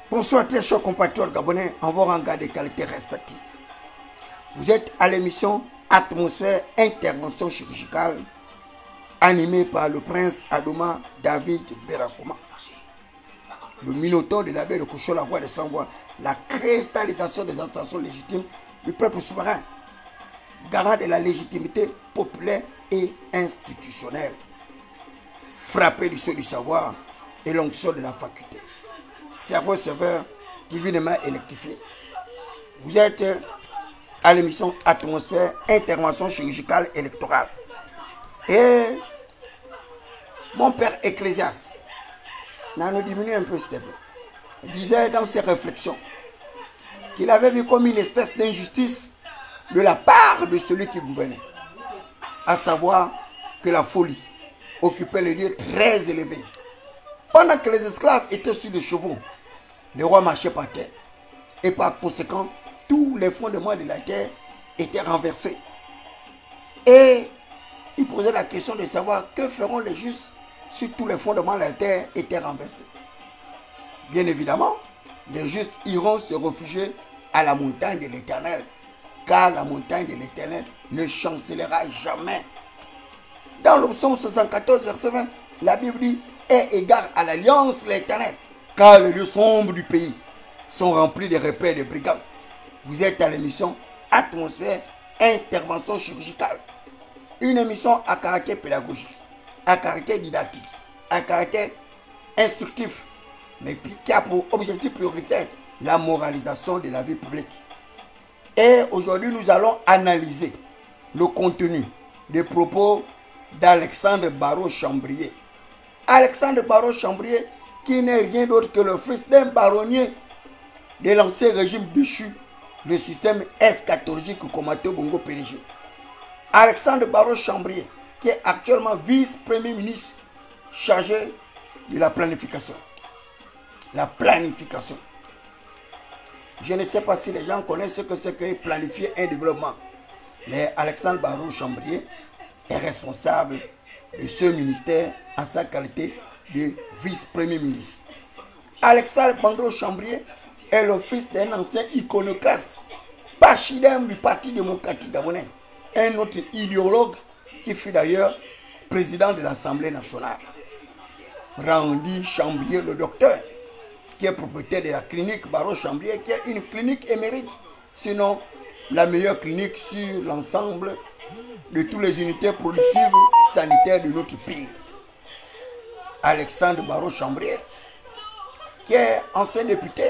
Bonsoir très chers compatriotes gabonais en vos rangs des qualités respectives. Vous êtes à l'émission Atmosphère Intervention Chirurgicale animée par le prince Adoma David Berakoma. Le minotaure de l'abbé de Koucho, la voix de sans-voix, la cristallisation des intentions légitimes du peuple souverain, garant de la légitimité populaire et institutionnelle, frappé du sceau du savoir et l'onction de la faculté. Cerveau serveur divinement électrifié. Vous êtes à l'émission Atmosphère Intervention Chirurgicale Électorale. Et mon père Ecclésias, nous diminue un peu s'il te plaît, disait dans ses réflexions qu'il avait vu comme une espèce d'injustice de la part de celui qui gouvernait, à savoir que la folie occupait les lieux très élevés. Pendant que les esclaves étaient sur les chevaux, les rois marchaient par terre. Et par conséquent, tous les fondements de la terre étaient renversés. Et il posait la question de savoir que feront les justes si tous les fondements de la terre étaient renversés. Bien évidemment, les justes iront se réfugier à la montagne de l'Éternel, car la montagne de l'Éternel ne chancellera jamais. Dans le psaume 74, verset 20, la Bible dit: est égard à l'alliance de l'Éternel, car les lieux sombres du pays sont remplis de repères de brigands. Vous êtes à l'émission Atmosphère Intervention Chirurgicale, une émission à caractère pédagogique, à caractère didactique, à caractère instructif, mais qui a pour objectif prioritaire la moralisation de la vie publique. Et aujourd'hui, nous allons analyser le contenu des propos d'Alexandre Barrault-Chambrier. Alexandre Barrault-Chambrier, qui n'est rien d'autre que le fils d'un baronnier de l'ancien régime déchu, le système eschatologique Komato Bongo PDG. Alexandre Barrault-Chambrier, qui est actuellement vice-premier ministre chargé de la planification. La planification. Je ne sais pas si les gens connaissent ce que c'est que planifier un développement. Mais Alexandre Barrault-Chambrier est responsable de ce ministère en sa qualité de vice-premier ministre. Alexandre Barrault-Chambrier est le fils d'un ancien iconoclaste, pachidème du Parti démocratique gabonais, un autre idéologue qui fut d'ailleurs président de l'Assemblée nationale. Randy Chambrier, le docteur, qui est propriétaire de la clinique Barrault-Chambrier, qui est une clinique émérite, sinon la meilleure clinique sur l'ensemble de toutes les unités productives sanitaires de notre pays. Alexandre Barrault-Chambrier, qui est ancien député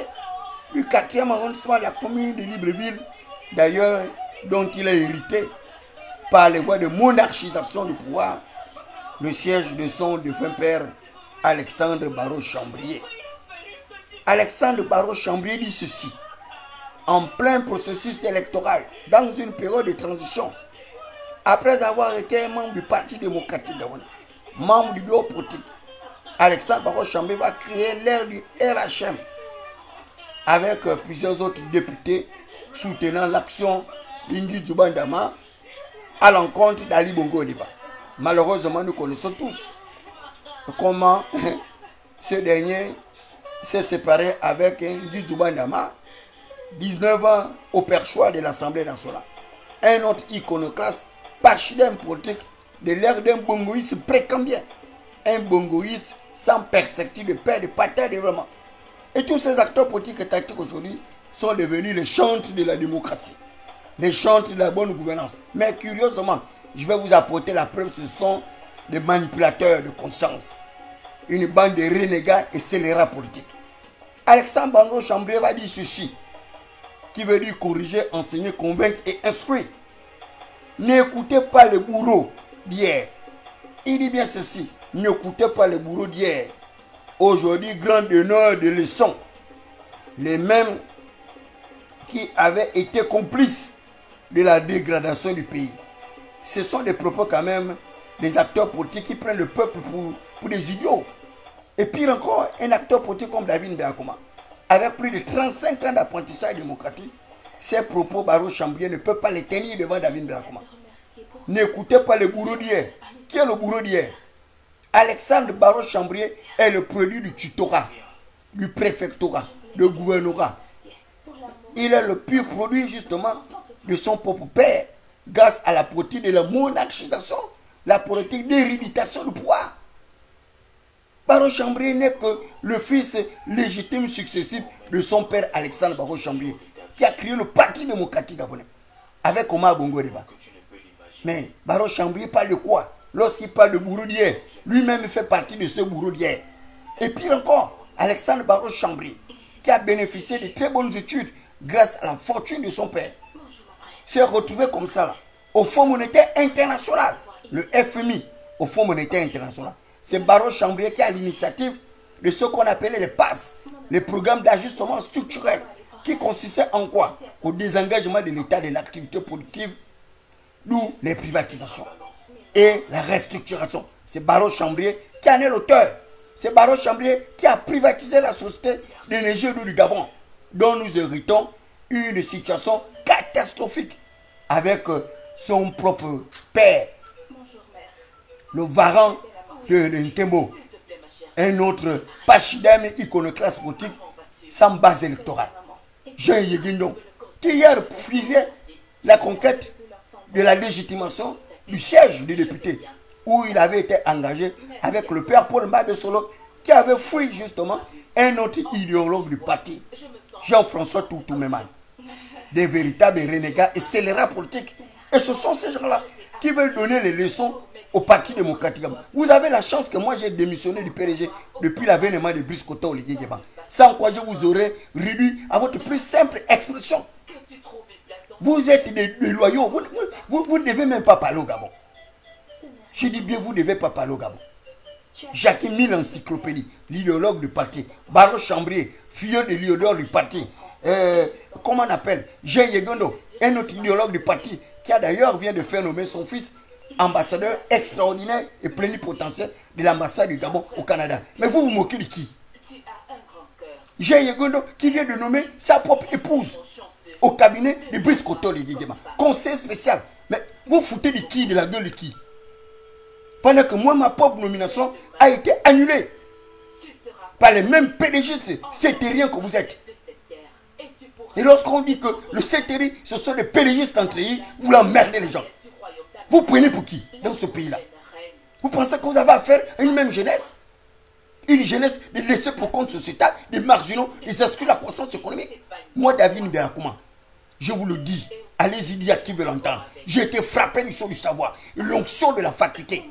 du 4e arrondissement de la commune de Libreville, d'ailleurs dont il a hérité par les voies de monarchisation du pouvoir le siège de son défunt père Alexandre Barrault-Chambrier. Alexandre Barrault-Chambrier dit ceci: en plein processus électoral, dans une période de transition, après avoir été membre du Parti démocratique gabonais, membre du bureau politique, Alexandre Barrault-Chambrier va créer l'ère du RHM avec plusieurs autres députés soutenant l'action d'Ingi Djoubandama à l'encontre d'Ali Bongo Ondimba. Malheureusement, nous connaissons tous comment ce dernier s'est séparé avec Ingi Djoubandama, 19 ans au perchoir de l'Assemblée nationale. Un autre iconoclaste, pachidème politique de l'ère d'un bongoïsme précambien. Un bongoïsme sans perspective de paix, de partage, de développement. Et tous ces acteurs politiques et tactiques aujourd'hui sont devenus les chantres de la démocratie, les chantres de la bonne gouvernance. Mais curieusement, je vais vous apporter la preuve, ce sont des manipulateurs de conscience. Une bande de renégats et scélérats politiques. Alexandre Barrault-Chambrier va dire ceci, qui veut dire corriger, enseigner, convaincre et instruire. N'écoutez pas le bourreau d'hier. Il dit bien ceci: n'écoutez pas le bourreau d'hier. Aujourd'hui, grand donneur de leçons. Les mêmes qui avaient été complices de la dégradation du pays. Ce sont des propos quand même des acteurs politiques qui prennent le peuple pour des idiots. Et pire encore, un acteur politique comme David Berakoma, avec plus de 35 ans d'apprentissage démocratique, ces propos Barrault-Chambrier ne peuvent pas les tenir devant David Berakoma. N'écoutez pas le bourreau d'hier. Qui est le bourreau d'hier? Alexandre Barrault-Chambrier est le produit du tutorat, du préfectorat, de gouvernorat. Il est le pur produit justement de son propre père, grâce à la politique de la monarchisation, la politique d'héréditation du pouvoir. Barreau Chambrier n'est que le fils légitime successif de son père Alexandre Barreau Chambrier, qui a créé le Parti démocratique gabonais, avec Omar Bongo Deba. Mais Barreau Chambrier parle de quoi? Lorsqu'il parle de bourreau d'hier, lui-même fait partie de ce bourreau d'hier. Et pire encore, Alexandre Barreau Chambrier, qui a bénéficié de très bonnes études grâce à la fortune de son père, s'est retrouvé comme ça, là, au Fonds monétaire international, le FMI, au Fonds monétaire international. C'est Barreau Chambrier qui a l'initiative de ce qu'on appelait les PASS, les programmes d'ajustement structurel, qui consistaient en quoi? Au désengagement de l'État de l'activité productive, d'où les privatisations et la restructuration. C'est Barreau Chambrier qui en est l'auteur. C'est Barreau Chambrier qui a privatisé la société d'énergie et d'eau du Gabon, dont nous héritons une situation catastrophique avec son propre père, le varan de Ntembo, un autre pachidème iconoclaste politique sans base électorale, Jean Yeguindon, qui hier refusait la conquête de la légitimation du siège du député, où il avait été engagé avec le père Paul Mba de Solo, qui avait fui justement un autre idéologue du parti, Jean-François Toutoumeman. Des véritables renégats et scélérats politiques. Et ce sont ces gens-là qui veulent donner les leçons au Parti démocratique. Vous avez la chance que moi j'ai démissionné du PDG depuis l'avènement de Brice Koto Olivier Guéban. Sans quoi je vous aurais réduit à votre plus simple expression. Vous êtes des loyaux. Vous ne devez même pas parler au Gabon. Je dis bien, vous ne devez pas parler au Gabon. Jacques Mille Encyclopédie, l'idéologue du parti. Barreau Chambrier, filleul de l'idéologue du parti. Comment on appelle? Jean Yegondo, un autre idéologue du parti, qui a d'ailleurs vient de faire nommer son fils ambassadeur extraordinaire et plénipotentiaire de l'ambassade du Gabon au Canada. Mais vous vous moquez de qui? Jean Yegondo qui vient de nommer sa propre épouse au cabinet de Brice Koto Ligidema, conseil spécial. Mais vous foutez de qui? De la gueule de qui? Pendant que moi, ma propre nomination a été annulée par les mêmes PDG cétériens que vous êtes. Et lorsqu'on dit que le cétéri, ce sont les PDG centrés, vous l'emmerdez les gens. Vous prenez pour qui dans ce pays-là? Vous pensez que vous avez affaire à une même jeunesse? Une jeunesse de laisser pour compte sociétal, des marginaux, des exclus de la croissance économique. Moi, David Mbelakouma, je vous le dis, allez-y dire à qui veut l'entendre. J'ai été frappé du saut du savoir, l'onction de la faculté.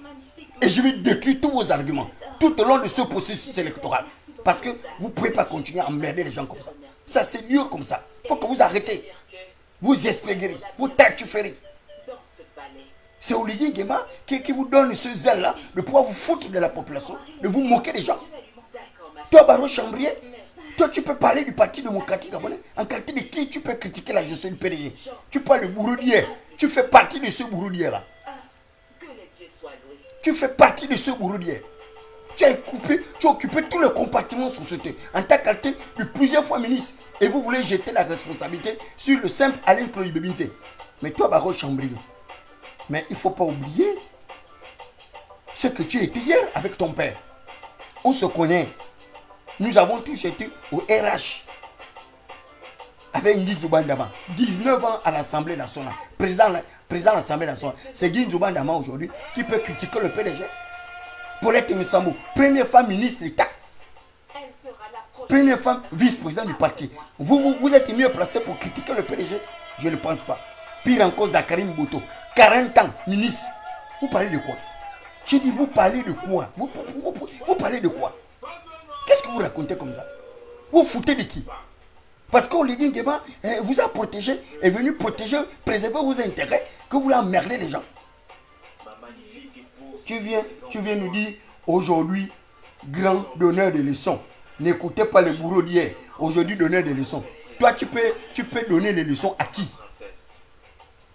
Et je vais détruire tous vos arguments tout au long de ce processus électoral. Parce que vous ne pouvez pas continuer à emmerder les gens comme ça. Ça, c'est dur comme ça. Il faut que vous arrêtez. Vous espéguerez, vous tâtufferez. C'est Olivier Guéma qui vous donne ce zèle-là de pouvoir vous foutre de la population, de vous moquer des gens. Toi, Barreau Chambrier, toi, tu peux parler du Parti démocratique gabonais. En qualité de qui tu peux critiquer la gestion du PDG? Tu parles de bourreau d'hier. Tu fais partie de ce bourreau d'hier-là. Tu fais partie de ce bourreau d'hier. Tu as occupé tous les compartiments sociétés en ta qualité de plusieurs fois ministre. Et vous voulez jeter la responsabilité sur le simple Alain Claude Bebinze. Mais toi, Barreau Chambrier, mais il ne faut pas oublier ce que tu étais hier avec ton père. On se connaît. Nous avons tous été au RH avec Nguy Ndjoubandama. 19 ans à l'Assemblée nationale. Président de l'Assemblée nationale. C'est Nguy Ndjoubandama aujourd'hui qui peut critiquer le PDG. Paulette Missambou, première femme ministre d'État. Première femme vice-président du parti. Vous êtes mieux placé pour critiquer le PDG? Je ne pense pas. Pire encore, Zachary Mbouto, 40 ans, ministre. Vous parlez de quoi? Je dis, vous parlez de quoi? Vous parlez de quoi? Qu'est-ce que vous racontez comme ça? Vous foutez de qui? Parce qu'Olivier Guéma vous a protégé, est venu protéger, préserver vos intérêts, que vous l'emmerdez les gens. Tu viens nous dire, aujourd'hui, grand donneur de leçons. N'écoutez pas le bourreau d'hier. Aujourd'hui, donneur de leçons. Toi, tu peux donner les leçons à qui?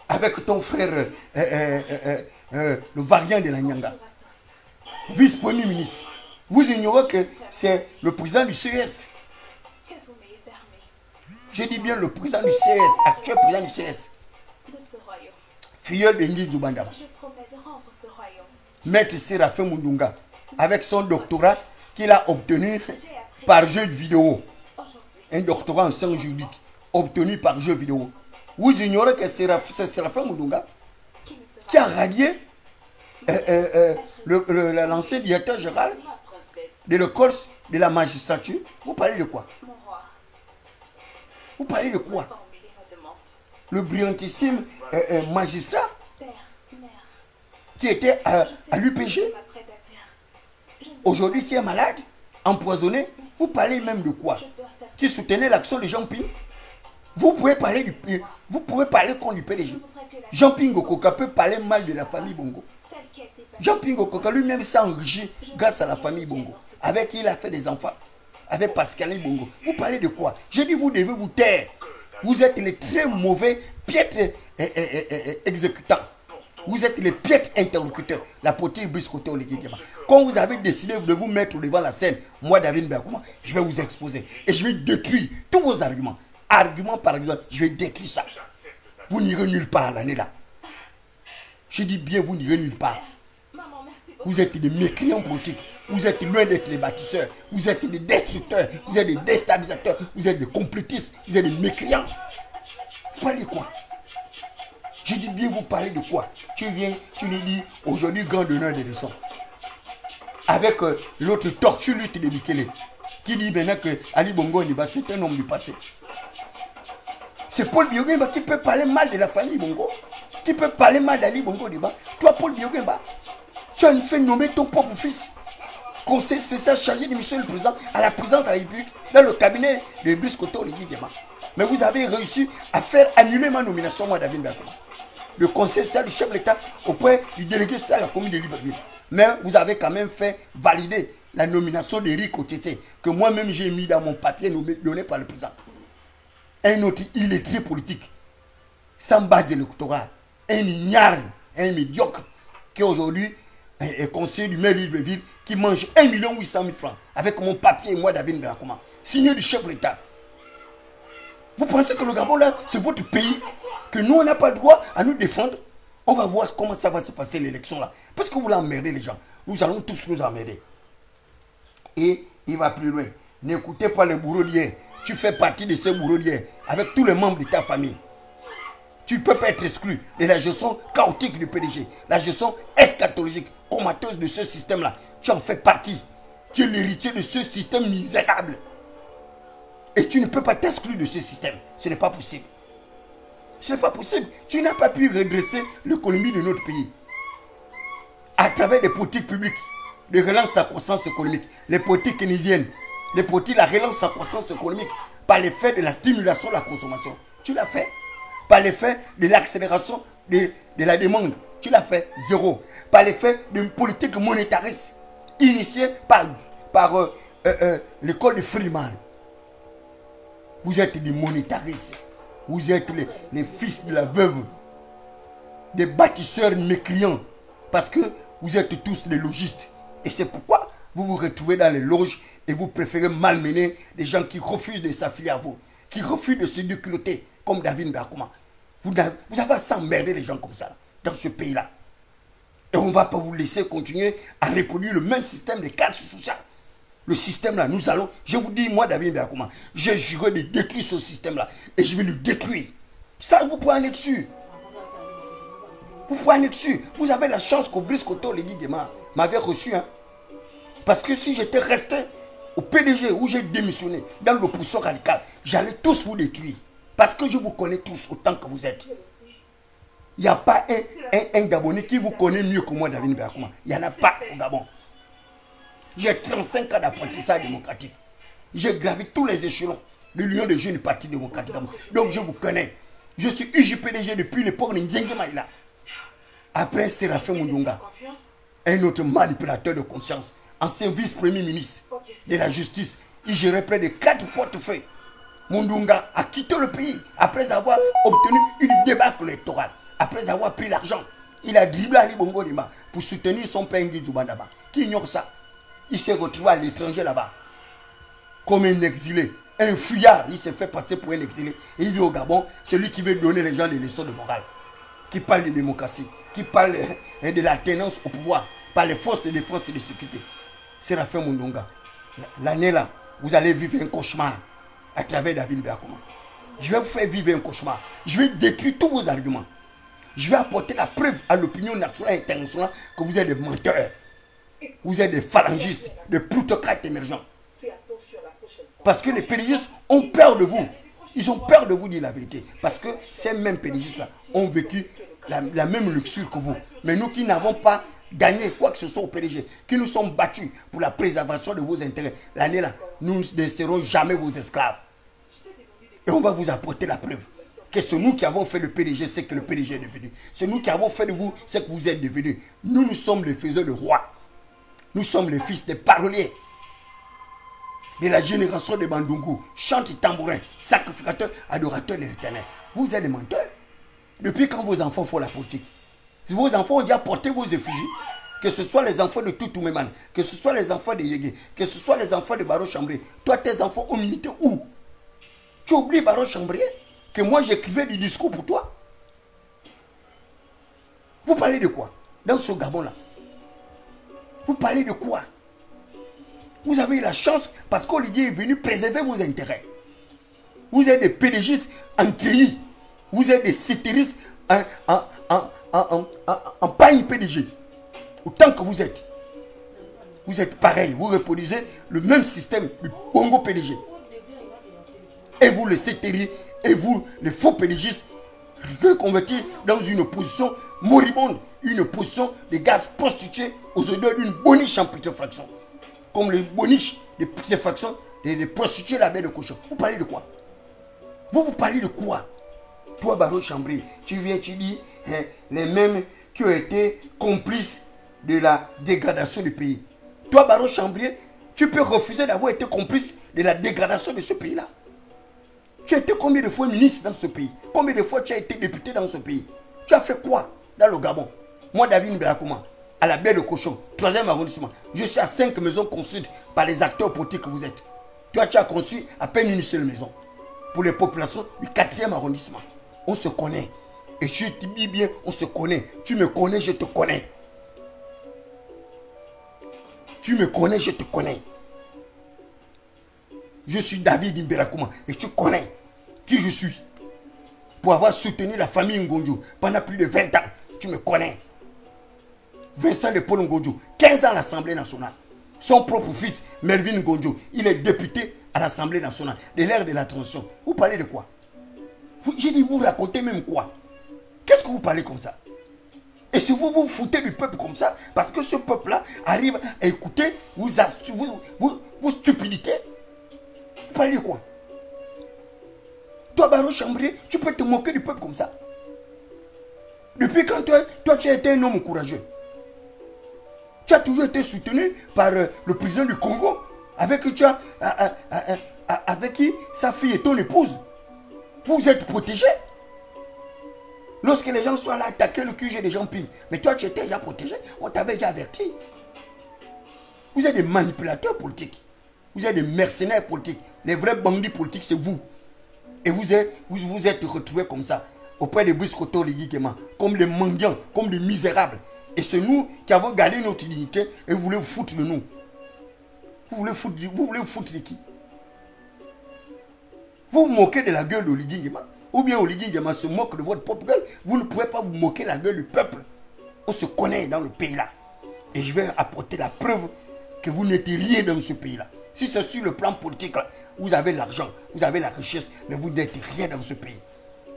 Avec ton frère, le variant de la Nyanga, vice-premier ministre. Vous ignorez que c'est le président du CES. Je dis bien le président du CES, actuel président du CES. Filleul de Nguy Ndjoubandama. Maître Séraphin Mundunga, avec son doctorat qu'il a obtenu par jeu de vidéo. un doctorat en sciences juridiques obtenu par jeu vidéo. Vous ignorez que c'est Séraphin Mundunga qui a radié l'ancien directeur général de l'école de la magistrature. Vous parlez de quoi? Vous parlez de quoi? Le brillantissime magistrat qui était à l'UPG, aujourd'hui qui est malade, empoisonné. Vous parlez même de quoi? Qui soutenait l'action de Jean Ping. Vous pouvez parler contre du PDG. Jean Ping Okoka peut parler mal de la famille Bongo. Jean Ping Okoka lui-même s'est enrichi grâce à la famille Bongo, avec qui il a fait des enfants, avec Pascaline Bongo. Vous parlez de quoi? Je dis, vous devez vous taire. Vous êtes les très mauvais, piètres exécutants. Vous êtes les piètres interlocuteurs. La politique biscotte au Ligidema. Quand vous avez décidé de vous mettre devant la scène, moi, David Berkouma, je vais vous exposer. Et je vais détruire tous vos arguments. Argument par argument, je vais détruire ça. Vous n'irez nulle part l'année là. Je dis bien, vous n'irez nulle part. Vous êtes des mécréants politiques. Vous êtes loin d'être les bâtisseurs. Vous êtes des destructeurs. Vous êtes des déstabilisateurs. Vous êtes des complotistes. Vous êtes des mécréants. Vous parlez de quoi? Je dis bien, vous parlez de quoi? Tu viens, tu nous dis aujourd'hui grand honneur des leçons. Avec l'autre tortue lutte de Bikele. Qui dit maintenant que Ali Bongo Niba, c'est un homme du passé. C'est Paul Biogimba qui peut parler mal de la famille Bongo. Qui peut parler mal d'Ali Bongo Niba. Toi, Paul Biogimba, tu as fait nommer ton propre fils conseiller spécial chargé de mission du président à la présidence de la République dans le cabinet de Biscoto Ligidema. Mais vous avez réussi à faire annuler ma nomination, moi, David Berkouma. Le conseil spécial du chef de l'État auprès du délégué spécial à la commune de Libreville. Mais vous avez quand même fait valider la nomination d'Éric Otete, que moi-même j'ai mis dans mon papier donné par le président. Un autre illettré politique, sans base électorale, un ignare, un médiocre, qui aujourd'hui est conseiller du maire de Libreville, qui mange 1 800 000 francs avec mon papier et moi, David Berkouma, signé du chef de l'État. Vous pensez que le Gabon, là, c'est votre pays, que nous, on n'a pas le droit à nous défendre? On va voir comment ça va se passer l'élection là. Parce que vous voulez emmerder les gens. Nous allons tous nous emmerder. Et il va plus loin. N'écoutez pas les bourreaux d'hier. Tu fais partie de ces bourreaux d'hier avec tous les membres de ta famille. Tu ne peux pas être exclu de la gestion chaotique du PDG. La gestion eschatologique, comateuse de ce système-là. Tu en fais partie. Tu es l'héritier de ce système misérable. Et tu ne peux pas t'exclure de ce système. Ce n'est pas possible. Ce n'est pas possible. Tu n'as pas pu redresser l'économie de notre pays. À travers des politiques publiques de relance de la croissance économique, les politiques keynésiennes, les politiques de la relance de la croissance économique, par l'effet de la stimulation de la consommation. Tu l'as fait. Par l'effet de l'accélération de la demande. Tu l'as fait. Zéro. Par l'effet d'une politique monétariste initiée par l'école de Friedman. Vous êtes des monétaristes. Vous êtes les fils de la veuve. Des bâtisseurs mécréants. Parce que vous êtes tous des logistes. Et c'est pourquoi vous vous retrouvez dans les loges et vous préférez malmener des gens qui refusent de s'affilier à vous. Qui refusent de se décloter comme David Berkouma. Vous avez à s'emmerder les gens comme ça, dans ce pays-là. Et on ne va pas vous laisser continuer à reproduire le même système de casse sociale. Le système-là, nous allons, je vous dis, moi, David Berkouma, j'ai juré de détruire ce système-là. Et je vais le détruire. Ça, vous pouvez en être sûr. Vous pouvez en être sûr. Vous avez la chance qu'au Briscoto, les Guy m'avait reçu. Hein. Parce que si j'étais resté au PDG où j'ai démissionné, dans l'opposition radicale, j'allais tous vous détruire. Parce que je vous connais tous autant que vous êtes. Il n'y a pas un Gabonais qui vous connaît mieux que moi, David Berkouma. Il n'y en a pas au Gabon. J'ai 35 ans d'apprentissage démocratique. J'ai gravi tous les échelons de l'Union des jeunes partis démocratiques. Donc je vous connais. Je suis UJPDG depuis l'époque de Nzengue Maïla. Après Séraphin Mundunga, un autre manipulateur de conscience, ancien vice-premier ministre de la justice. Il gérait près de 4 portefeuilles. Mundunga a quitté le pays après avoir obtenu une débâcle électorale. Après avoir pris l'argent, il a dribblé Ali Bongo Nima pour soutenir son père Nguy Djoubandaba. Qui ignore ça? Il s'est retrouvé à l'étranger là-bas. Comme un exilé, un fuyard. Il s'est fait passer pour un exilé. Et il vit au Gabon, celui qui veut donner les gens des leçons de morale. Qui parle de démocratie, qui parle de la tenance au pouvoir par les forces de défense et de sécurité. Séraphin Mundunga, l'année là, vous allez vivre un cauchemar. à travers David Brakuma. Je vais vous faire vivre un cauchemar. Je vais détruire tous vos arguments. Je vais apporter la preuve à l'opinion nationale et internationale que vous êtes des menteurs. Vous êtes des phalangistes, des plutocrates émergents. Parce que les pédégistes ont peur de vous. Ils ont peur de vous dire la vérité. Parce que ces mêmes pédégistes-là ont vécu la même luxure que vous. Mais nous qui n'avons pas gagné quoi que ce soit au PDG, qui nous sommes battus pour la préservation de vos intérêts, l'année-là, nous ne serons jamais vos esclaves. Et on va vous apporter la preuve que c'est nous qui avons fait le PDG, c'est que le PDG est devenu. C'est nous qui avons fait de vous, c'est que vous êtes devenus. Nous sommes les faiseurs de rois. Nous sommes les fils des paroliers de la génération de Bandungu, chante tambourin, sacrificateur, adorateur de l'Éternel. Vous êtes des menteurs. Depuis quand vos enfants font la politique? Vos enfants ont déjà porté vos effigies, que ce soit les enfants de Toutouméman, que ce soit les enfants de Yégué, que ce soit les enfants de Baro Chambrier. Toi, tes enfants ont milité où? Tu oublies Baro Chambrier? Que moi j'écrivais du discours pour toi? Vous parlez de quoi dans ce Gabon-là? Vous parlez de quoi? Vous avez eu la chance parce qu'Olivier est venu préserver vos intérêts. Vous êtes des pédégistes en treillis. Vous êtes des citéristes en paille PDG. Autant que vous êtes pareil. Vous reproduisez le même système du Bongo PDG. Et vous, les citéris, et vous, les faux pédégistes, reconvertis dans une opposition moribonde, une opposition des gaz prostitués aux odeurs d'une boniche en putréfaction. Comme les boniches de putréfaction des prostituées la baie de cochon. Vous parlez de quoi? Vous parlez de quoi? Toi, Baro Chambrier, tu viens, tu dis les mêmes qui ont été complices de la dégradation du pays. Toi, Baro Chambrier, tu peux refuser d'avoir été complice de la dégradation de ce pays-là. Tu as été combien de fois ministre dans ce pays? Combien de fois tu as été député dans ce pays? Tu as fait quoi dans le Gabon? Moi, David Brakuma, à la baie de cochon, 3e arrondissement, je suis à 5 maisons construites par les acteurs politiques que vous êtes. Toi, tu as construit à peine une seule maison pour les populations du 4e arrondissement. On se connaît. Et je te dis bien, on se connaît. Tu me connais, je te connais. Tu me connais, je te connais. Je suis David Brakuma et tu connais qui je suis. Pour avoir soutenu la famille Ngonjo pendant plus de 20 ans, tu me connais. Vincent de Paul Ngonjo, 15 ans à l'Assemblée nationale. Son propre fils, Melvin Ngonjo, il est député à l'Assemblée nationale de l'ère de la transition. Vous parlez de quoi? J'ai dit, vous racontez même quoi? Qu'est-ce que vous parlez comme ça? Et si vous vous foutez du peuple comme ça, parce que ce peuple-là arrive à écouter vos stupidités, vous parlez de quoi? Toi, Baro Chambrier, tu peux te moquer du peuple comme ça? Depuis quand toi tu as été un homme courageux? Tu as toujours été soutenu par le président du Congo, avec qui sa fille est ton épouse. Vous êtes protégé. Lorsque les gens sont là attaquer le QG des gens piment. Mais toi, tu étais déjà protégé. On t'avait déjà averti. Vous êtes des manipulateurs politiques. Vous êtes des mercenaires politiques. Les vrais bandits politiques, c'est vous. Et vous êtes retrouvés comme ça, auprès de Briskoto Ligikema, comme des mendiants, comme des misérables. Et c'est nous qui avons gardé notre dignité et vous voulez vous foutre de nous. Vous voulez vous foutre de qui? Vous vous moquez de la gueule d'Oligui Nguema, ou bien Oligui Nguema se moque de votre propre gueule. Vous ne pouvez pas vous moquer de la gueule du peuple. On se connaît dans le pays-là. Et je vais apporter la preuve que vous n'êtes rien dans ce pays-là. Si c'est sur le plan politique, là, vous avez l'argent, vous avez la richesse, mais vous n'êtes rien dans ce pays.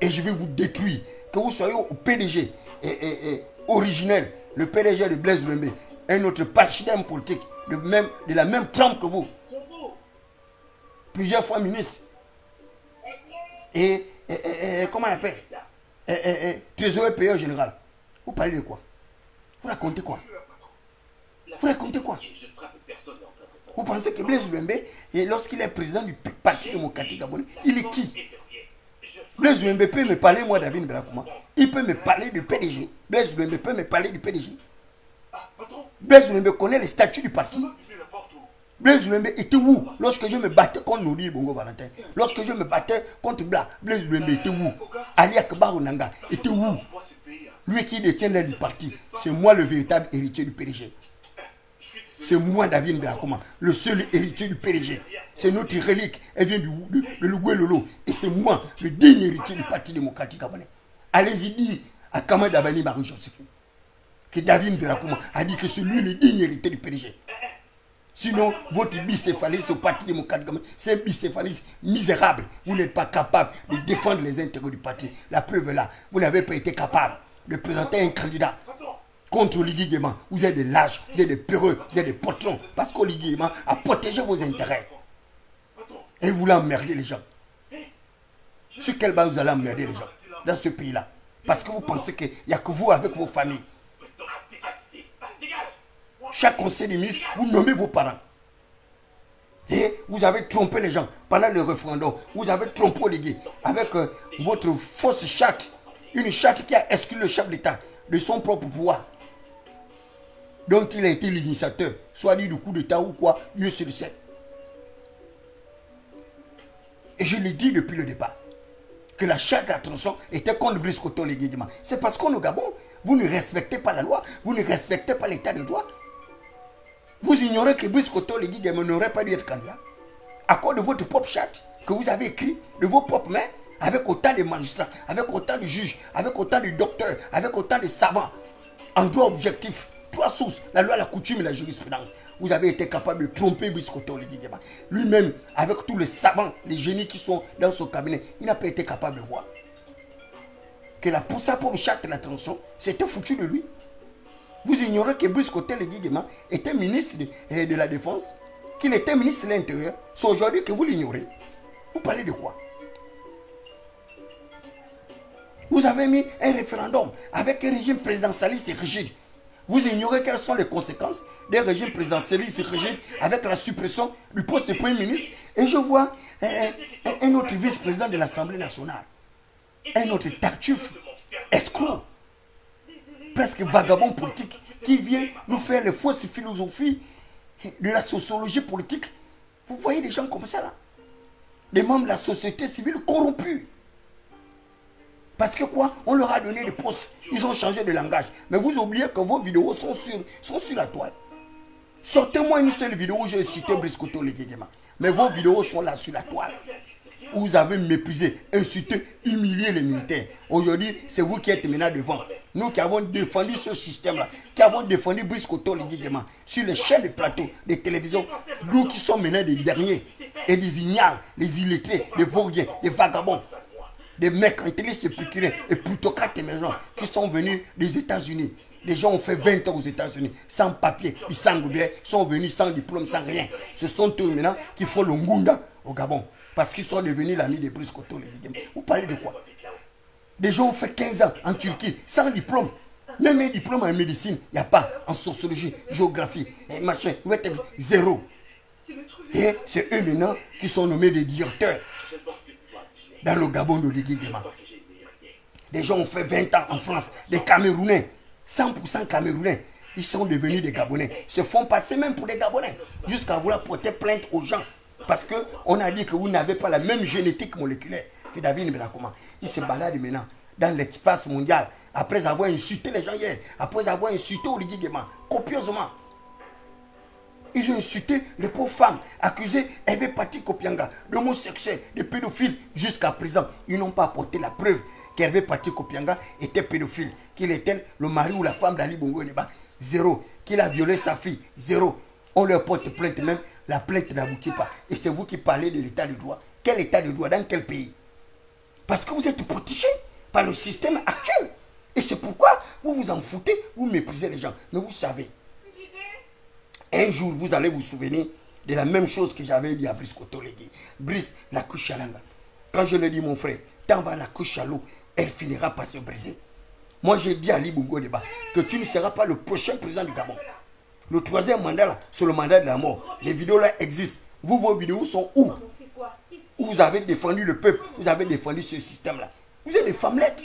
Et je vais vous détruire. Que vous soyez au PDG originel, le PDG de Blaise Lembe, un autre pachyderme politique de la même trempe que vous. Plusieurs fois ministre. Et comment on appelle? Trésorier payeur général. Vous parlez de quoi? Vous racontez quoi? Vous racontez quoi? Vous pensez que Blaise Lembe, lorsqu'il est président du Parti démocratique gabonais, il est qui? Blaise Lembe peut me parler, moi, David Brakuma. Il peut me parler du PDG. Blaise Lembe peut me parler du PDG. Blaise Lembe connaît les statuts du parti. Blaise Lembe était où lorsque je me battais contre Nori Bongo Valentin? Lorsque je me battais contre Bla, Blaise Lembe était où? Ali Akbar Onanga était où? Lui qui détient l'aile du parti, c'est moi le véritable héritier du PDG. C'est moi, David Berakoma, le seul héritier du PDG. C'est notre relique. Elle vient de Lougué-Lolo. Et c'est moi, le digne héritier du Parti démocratique gabonais. Allez-y dire à Kamad Abani Marie-Joséphine que David Berakoma a dit que c'est lui le digne héritier du PDG. Sinon, votre bicéphaliste au Parti démocratique gabonais, c'est un bicéphaliste misérable. Vous n'êtes pas capable de défendre les intérêts du parti. La preuve est là. Vous n'avez pas été capable de présenter un candidat contre Ligui Guéma. Vous êtes des lâches, vous êtes des peureux, vous êtes des potrons. Parce que Ligui Guéma a protégé vos intérêts. Et vous voulez emmerder les gens. Sur quelle base vous allez emmerder les gens dans ce pays-là? Parce que vous pensez qu'il n'y a que vous avec vos familles. Chaque conseil des ministres, vous nommez vos parents. Et vous avez trompé les gens pendant le référendum. Vous avez trompé Ligui avec votre fausse charte. Une charte qui a exclu le chef d'État de son propre pouvoir. Dont il a été l'initiateur, soit dit du coup d'État ou quoi, Dieu se le sait. Et je l'ai dit depuis le départ, que la charte d'attention était contre Brice Koto Ligui Guéma. C'est parce qu'au Gabon, vous ne respectez pas la loi, vous ne respectez pas l'état de droit. Vous ignorez que Brice Koto Ligui Guéma n'aurait pas dû être candidat. À cause de votre propre charte que vous avez écrit de vos propres mains, avec autant de magistrats, avec autant de juges, avec autant de docteurs, avec autant de savants, en droit objectif. 3 sources, la loi, la coutume et la jurisprudence. Vous avez été capable de tromper Brice Koto Ligui Guéma. Lui-même, avec tous les savants, les génies qui sont dans son cabinet, il n'a pas été capable de voir que pour sa propre charte de la transition, c'était foutu de lui. Vous ignorez que Brice Koto Ligui Guéma était ministre de la Défense, qu'il était ministre de l'Intérieur. C'est aujourd'hui que vous l'ignorez. Vous parlez de quoi? Vous avez mis un référendum avec un régime présidentialiste et rigide. Vous ignorez quelles sont les conséquences des régimes présidentialistes et rigides avec la suppression du poste de Premier ministre. Et je vois un autre vice-président de l'Assemblée nationale, un autre tartuffe, escroc, presque vagabond politique, qui vient nous faire les fausses philosophies de la sociologie politique. Vous voyez des gens comme ça là, des membres de la société civile corrompus. Parce que quoi? On leur a donné des postes. Ils ont changé de langage. Mais vous oubliez que vos vidéos sont sur la toile. Sortez-moi une seule vidéo où j'ai cité Brice Koto Ligui Guéma. Mais vos vidéos sont là sur la toile. Vous avez méprisé, insulté, humilié les militaires. Aujourd'hui, c'est vous qui êtes maintenant devant. Nous qui avons défendu ce système-là, qui avons défendu Brice Koto Ligui Guéma sur les chaînes de plateaux, des télévisions, nous qui sommes maintenant des derniers, et des ignares, les illettrés, des vauriens, des vagabonds, des mercantilistes procurés et plutocrates émergents qui sont venus des États-Unis. Les gens ont fait 20 ans aux États-Unis, sans papier, sans goubert, sont venus sans diplôme, sans rien. Ce sont eux maintenant qui font le Ngunda au Gabon, parce qu'ils sont devenus l'ami de Brice Koto Ligui Guéma. Vous parlez de quoi? Des gens ont fait 15 ans en Turquie, sans diplôme. Même un diplôme en médecine, il n'y a pas. En sociologie, géographie, et machin, zéro. Et c'est eux maintenant qui sont nommés des directeurs dans le Gabon de Ligui Guéma. Des gens ont fait 20 ans en France, des Camerounais, 100% Camerounais, ils sont devenus des Gabonais, se font passer même pour des Gabonais, jusqu'à vouloir porter plainte aux gens, parce qu'on a dit que vous n'avez pas la même génétique moléculaire que David Berakoma. Ils se baladent maintenant dans l'espace mondial, après avoir insulté les gens hier, après avoir insulté Ligui Guéma, copieusement. Ils ont insulté les pauvres femmes, accusées Hervé Patrick Kopianga d'homosexuel, de pédophile. Jusqu'à présent, ils n'ont pas apporté la preuve qu'Hervé Patrick Kopianga était pédophile, qu'il était le mari ou la femme d'Ali Bongo Ondimba. Zéro. Qu'il a violé sa fille. Zéro. On leur porte plainte même, la plainte n'aboutit pas. Et c'est vous qui parlez de l'état de droit. Quel état de droit? Dans quel pays? Parce que vous êtes protégés par le système actuel. Et c'est pourquoi vous vous en foutez, vous méprisez les gens. Mais vous savez, un jour, vous allez vous souvenir de la même chose que j'avais dit à Brice Koto Ligui. Brice, la couche à l'anga. Quand je le dis, mon frère, tant va la couche à l'eau, elle finira par se briser. Moi, j'ai dit à Ali Bongo Ondimba que tu ne seras pas le prochain président du Gabon. Le 3e mandat, là, c'est le mandat de la mort. Les vidéos là existent. Vous, vos vidéos sont où? Vous avez défendu le peuple, vous avez défendu ce système-là. Vous êtes des femmelettes.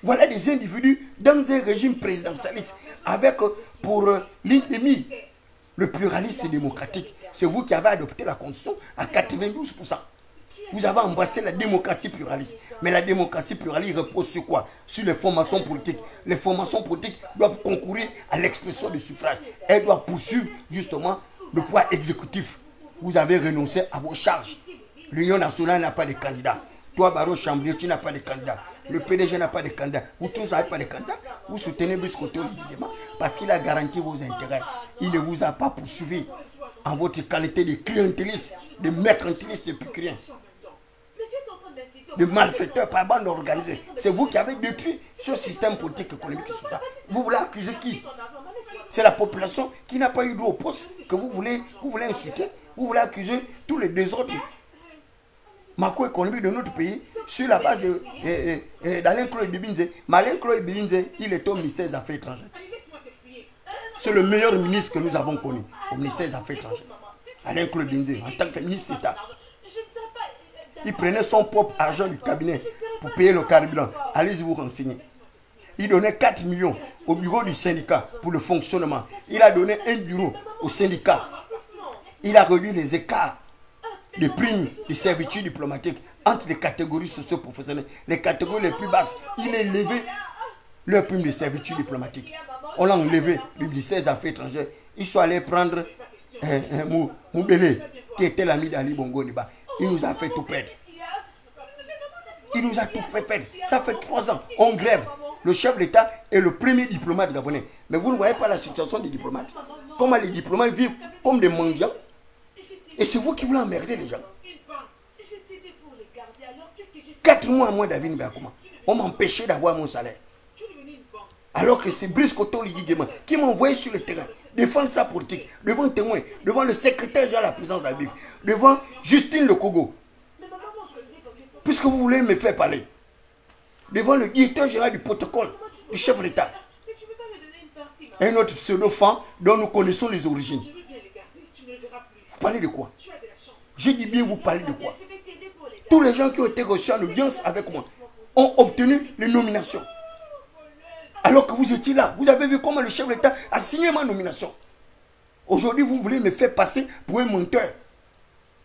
Voilà des individus dans un régime présidentialiste avec pour l'ennemi le pluralisme démocratique. C'est vous qui avez adopté la constitution à 92%. Vous avez embrassé la démocratie pluraliste. Mais la démocratie pluraliste repose sur quoi? Sur les formations politiques. Les formations politiques doivent concourir à l'expression du suffrage. Elles doivent poursuivre justement le pouvoir exécutif. Vous avez renoncé à vos charges. L'Union nationale n'a pas de candidat. Toi, Baro Chamblier, tu n'as pas de candidat. Le PDG n'a pas de candidat. Vous tous n'avez pas de candidat. Vous soutenez Brice Ottoli Guiguema parce qu'il a garanti vos intérêts. Il ne vous a pas poursuivi en votre qualité de clientéliste, de mercantiliste épicurien, de malfaiteur par bande organisée. C'est vous qui avez détruit ce système politique économique. Vous voulez accuser qui? C'est la population qui n'a pas eu droit au poste que vous voulez insulter. Vous voulez accuser tous les désordres macroéconomiques de notre pays sur la base d'Alain Claude Bibinze. Mais Alain Claude Bibinze, il est au ministère des Affaires étrangères. C'est le meilleur ministre que nous avons connu au ministère des Affaires étrangères. Alain Claude Bibinze, en tant que ministre d'État. Il prenait son propre argent du cabinet pour payer le carburant. Allez-y vous renseigner. Il donnait 4 millions au bureau du syndicat pour le fonctionnement. Il a donné un bureau au syndicat. Il a réduit les écarts de primes de servitude diplomatique entre les catégories socio-professionnelles. Les catégories les plus basses, il a élevé leur prime de servitude diplomatique. On l'a enlevé du ministère des Affaires étrangères. Ils sont allés prendre Moubele, qui était l'ami d'Ali Bongo Niba. Il nous a fait tout perdre. Il nous a tout fait perdre. Ça fait 3 ans. On grève. Le chef de l'État est le premier diplomate gabonais. Mais vous ne voyez pas la situation des diplomates. Comment les diplomates vivent comme des mendiants. Et c'est vous qui voulez emmerder les gens. 4 mois à moi, David Mbakuma, on m'empêchait d'avoir mon salaire. Alors que c'est Brice Ottoli Guiguema qui m'a envoyé sur le terrain, défendre sa politique, devant témoin, devant le secrétaire général de la présidence de la République, devant Justine Le Kogo. Puisque vous voulez me faire parler. Devant le directeur général du protocole, du chef de l'État. Un autre pseudo-fan dont nous connaissons les origines. Vous parlez de quoi? Je dis bien, vous parlez de quoi? Tous les gens qui ont été reçus en audience avec moi ont obtenu les nominations. Alors que vous étiez là, vous avez vu comment le chef de l'État a signé ma nomination. Aujourd'hui, vous voulez me faire passer pour un menteur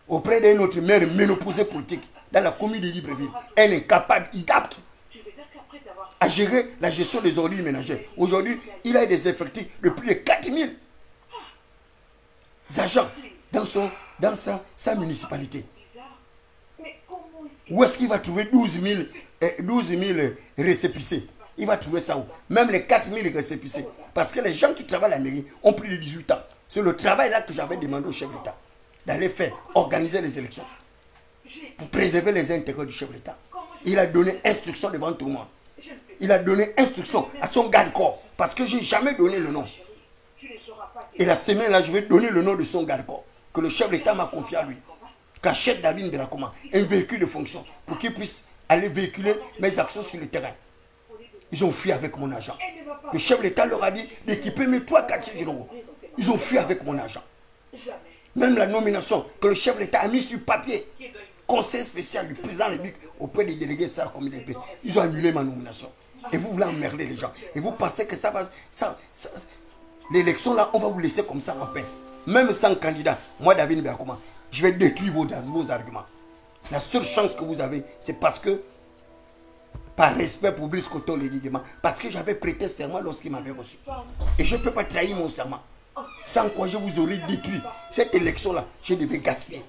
auprès d'un autre maire ménopausé politique dans la commune de Libreville. Un incapable, inapte à gérer la gestion des ordures ménagères. Aujourd'hui, il a des effectifs de plus de 4000 agents dans sa municipalité. Où est-ce qu'il va trouver 12 000 récépissés? Il va trouver ça où? Même les 4 000 récépissés. Parce que les gens qui travaillent à la mairie ont plus de 18 ans. C'est le travail là que j'avais demandé au chef de l'État. D'aller faire, organiser les élections. Pour préserver les intérêts du chef de l'État. Il a donné instruction devant tout le monde. Il a donné instruction à son garde-corps. Parce que je n'ai jamais donné le nom. Et la semaine là, je vais donner le nom de son garde-corps. Que le chef de l'État m'a confié à lui. Qu'achète David Mbakuma un véhicule de fonction. Pour qu'il puisse aller véhiculer mes actions sur le terrain. Ils ont fui avec mon argent. Le chef de l'État leur a dit d'équiper mes 3 quartiers généraux. Ils ont fui avec mon argent. Même la nomination que le chef de l'État a mis sur papier. Conseil spécial du président de la République auprès des délégués de sa communauté. Ils ont annulé ma nomination. Et vous voulez emmerder les gens. Et vous pensez que ça va... L'élection là, on va vous laisser comme ça en paix. Même sans candidat, moi David Mbakuma, je vais détruire vos arguments. La seule chance que vous avez, c'est parce que, par respect pour Brice Ottoli Guiguema, parce que j'avais prêté serment lorsqu'il m'avait reçu. Et je ne peux pas trahir mon serment. Sans quoi je vous aurais détruit. Cette élection-là, je devais gaspiller.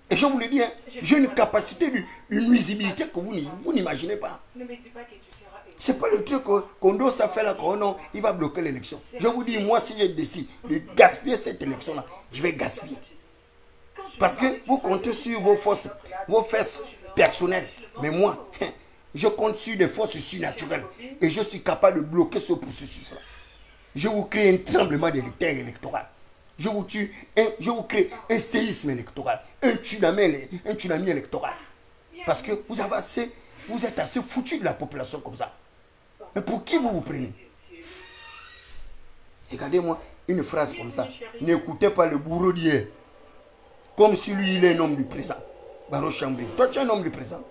Et je vous le dis, hein, j'ai une capacité de nuisibilité que vous n'imaginez pas. Ce n'est pas le truc qu'on doit faire là, qu'on non, il va bloquer l'élection. Je vous dis, moi, si je décide de gaspiller cette élection-là, je vais gaspiller. Parce que vous comptez sur vos forces personnelles. Mais moi, je compte sur des forces surnaturelles. Et je suis capable de bloquer ce processus-là. Je vous crée un tremblement de terre électoral. Je vous crée un séisme électoral. Un tsunami électoral. Parce que vous êtes assez foutu de la population comme ça. Mais pour qui vous vous prenez? Regardez-moi une phrase comme ça. N'écoutez pas le bourreau d'hier. Comme si lui, il est un homme du présent. Baro Chamblier. Toi, tu es un homme du présent.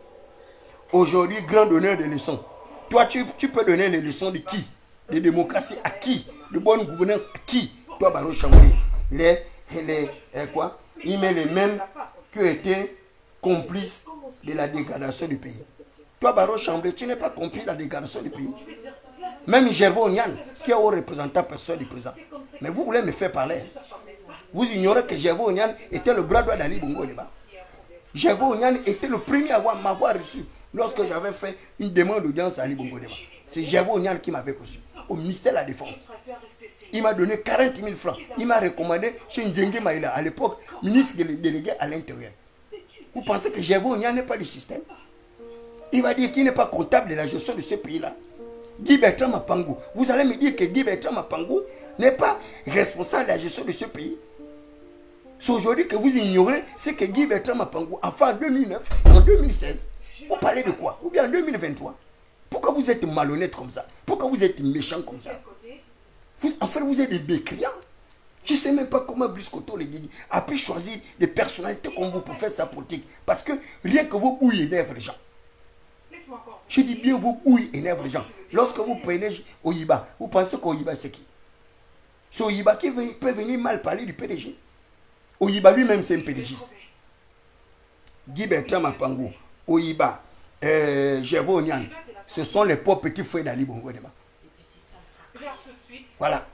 Aujourd'hui, grand donneur de leçons. Toi, tu peux donner les leçons de qui? De démocratie à qui? De bonne gouvernance à qui? Toi, Baro Chamblier. Il met les mêmes qui étaient complice de la dégradation du pays. Toi, Baro Chamblé, tu n'es pas complice de la dégradation du pays. Même Gervais Onyan, qui est au représentant personnel du président. Mais vous voulez me faire parler. Vous ignorez que Gervais Onyan était le bras droit d'Ali Bongo Ondimba. Gervais Onyan était le premier à m'avoir reçu lorsque j'avais fait une demande d'audience à Ali Bongo Ondimba. C'est Gervais Onyan qui m'avait reçu au ministère de la Défense. Il m'a donné 40 000 francs. Il m'a recommandé chez Ndjengue Maïla, à l'époque, ministre délégué à l'Intérieur. Vous pensez que Gervais Onyan n'est pas du système? Il va dire qu'il n'est pas comptable de la gestion de ce pays-là. Guy Bertrand Mapangou. Vous allez me dire que Guy Bertrand Mapangou n'est pas responsable de la gestion de ce pays. C'est aujourd'hui que vous ignorez ce que Guy Bertrand Mapangou a fait en 2009 et en 2016. Vous parlez de quoi? Ou bien en 2023? Pourquoi vous êtes malhonnête comme ça? Pourquoi vous êtes méchant comme ça? En fait, vous êtes des bécriants. Je ne sais même pas comment Brice Koto a pu choisir des personnalités comme vous pour faire sa politique. Parce que rien que vos bouilles énervent les gens. Je dis bien vos bouilles énervent les gens. Lorsque vous prenez Oyiba, vous pensez qu'Oyiba c'est qui? C'est Oyiba qui peut venir mal parler du PDG. Oyiba lui-même c'est un PDGiste. Guy Bertrand Mapangou, Oyiba, Gervais Onyan, ce sont les pauvres petits frères d'Ali Bongo Ondimba. Voilà.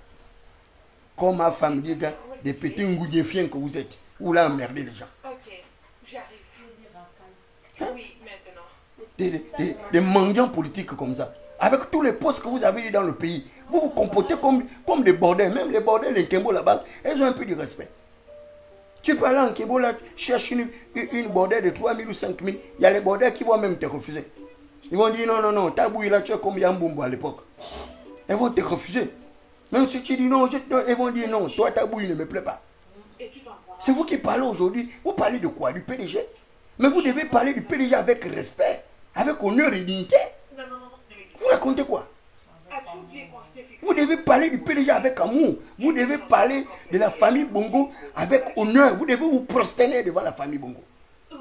Comme ma femme dit, des petits ngoudéfiens que vous êtes. Vous là emmerdez les gens. Ok, j'arrive. Hein? Oui, maintenant. Des mendiants politiques comme ça. Avec tous les postes que vous avez eu dans le pays, vous vous comportez comme des bordels. Même les bordels, les Kembo là-bas, elles ont un peu de respect. Tu peux aller en Kembo là, chercher une bordel de 3 000 ou 5 000. Il y a les bordels qui vont même te refuser. Ils vont dire non, non, non, ta bouille là, tu es comme Yambumbo à l'époque. Elles vont te refuser. Même si tu dis non, elles vont dire non, toi ta bouille ne me plaît pas. C'est vous qui parlez aujourd'hui. Vous parlez de quoi? Du PDG? Mais vous devez parler du PDG avec respect, avec honneur et dignité. Vous racontez quoi? Vous devez parler du PDG avec amour. Vous devez parler de la famille Bongo avec honneur. Vous devez vous prosterner devant la famille Bongo.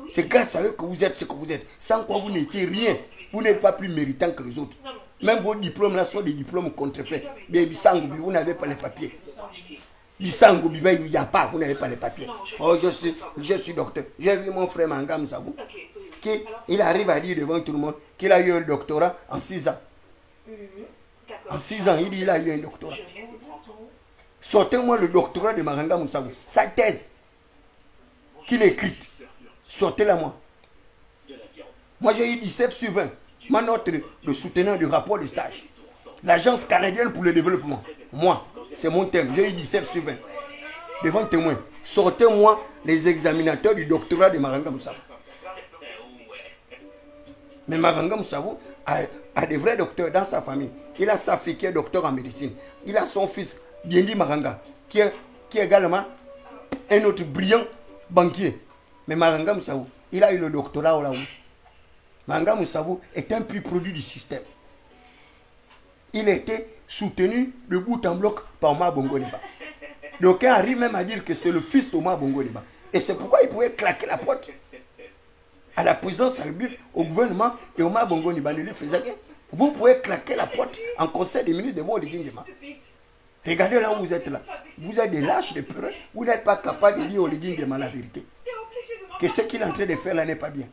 C'est grâce à eux que vous êtes ce que vous êtes. Sans quoi vous n'étiez rien. Vous n'êtes pas plus méritant que les autres. Même vos diplômes là sont des diplômes contrefaits. Bisangoubi, vous n'avez pas les papiers. Bisangoubi, il n'y a pas, vous n'avez pas les papiers. Oh, je suis docteur. J'ai vu mon frère Mangam Savou. Il arrive à dire devant tout le monde qu'il a eu un doctorat en 6 ans. En 6 ans, il dit qu'il a eu un doctorat. Sortez-moi le doctorat de Maranga Moussabou. Sa thèse qu'il a écrite. Sortez-la moi. Moi j'ai eu 17 sur 20. Ma note de soutenant du rapport de stage. L'Agence canadienne pour le développement. Moi, c'est mon thème. J'ai eu 17 sur 20. Devant témoin. Sortez-moi les examinateurs du doctorat de Maranga Moussabou. Mais Maranga Moussabou a des vrais docteurs dans sa famille. Il a sa fille qui est docteur en médecine. Il a son fils, Biendi Maranga, qui est également un autre brillant banquier. Mais Maranga Moussabou, il a eu le doctorat au Laou. Maranga Moussabou est un pur produit du système. Il a été soutenu de bout en bloc par Omar Bongo Ondimba. Donc il arrive même à dire que c'est le fils d'Omar Bongo Ondimba. Et c'est pourquoi il pouvait claquer la porte à la présidence République, au gouvernement, et Omar Bongo Ondimba ne lui faisait rien. Vous pouvez claquer la porte en conseil des ministres de Mo Oligingema. Regardez là où vous êtes là. Vous êtes des lâches, des peureux. Vous n'êtes pas capable de dire au Oligingema la vérité. Que ce qu'il est en train de faire là n'est pas bien.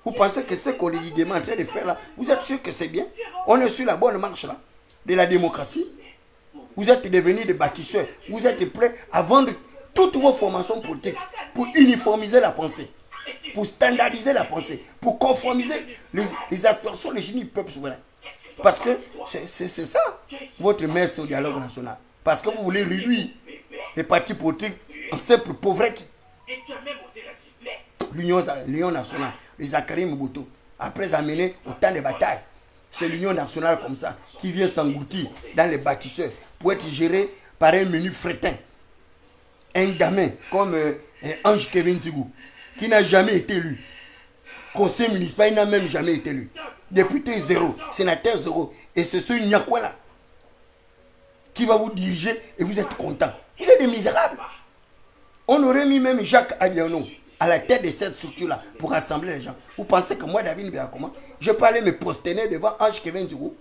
Vous pensez que ce qu'Oligingema est en train de faire là, vous êtes sûr que c'est bien? On est sur la bonne marche là, de la démocratie. Vous êtes devenus des bâtisseurs. Vous êtes prêts à vendre toutes vos formations politiques pour uniformiser la pensée, pour standardiser la pensée, pour conformiser les aspirations des génies du peuple souverain. Parce que c'est ça, votre messe au dialogue national. Parce que vous voulez réduire les partis politiques en simple pauvrette. L'Union nationale, les Zachary Mobutu, après amener autant de batailles, c'est l'Union nationale comme ça qui vient s'engloutir dans les bâtisseurs pour être géré par un menu fretin. Un gamin comme Ange Kevin Tigou, qui n'a jamais été élu. Conseil municipal, il n'a même jamais été élu. Député 0, sénateur 0. Et c'est ce Nyakwa-là qui va vous diriger et vous êtes content. Vous êtes des misérables. On aurait mis même Jacques Adiano à la tête de cette structure-là pour rassembler les gens. Vous pensez que moi, David Birakoma, je peux aller me prosterner devant Ange Kevin Tigou,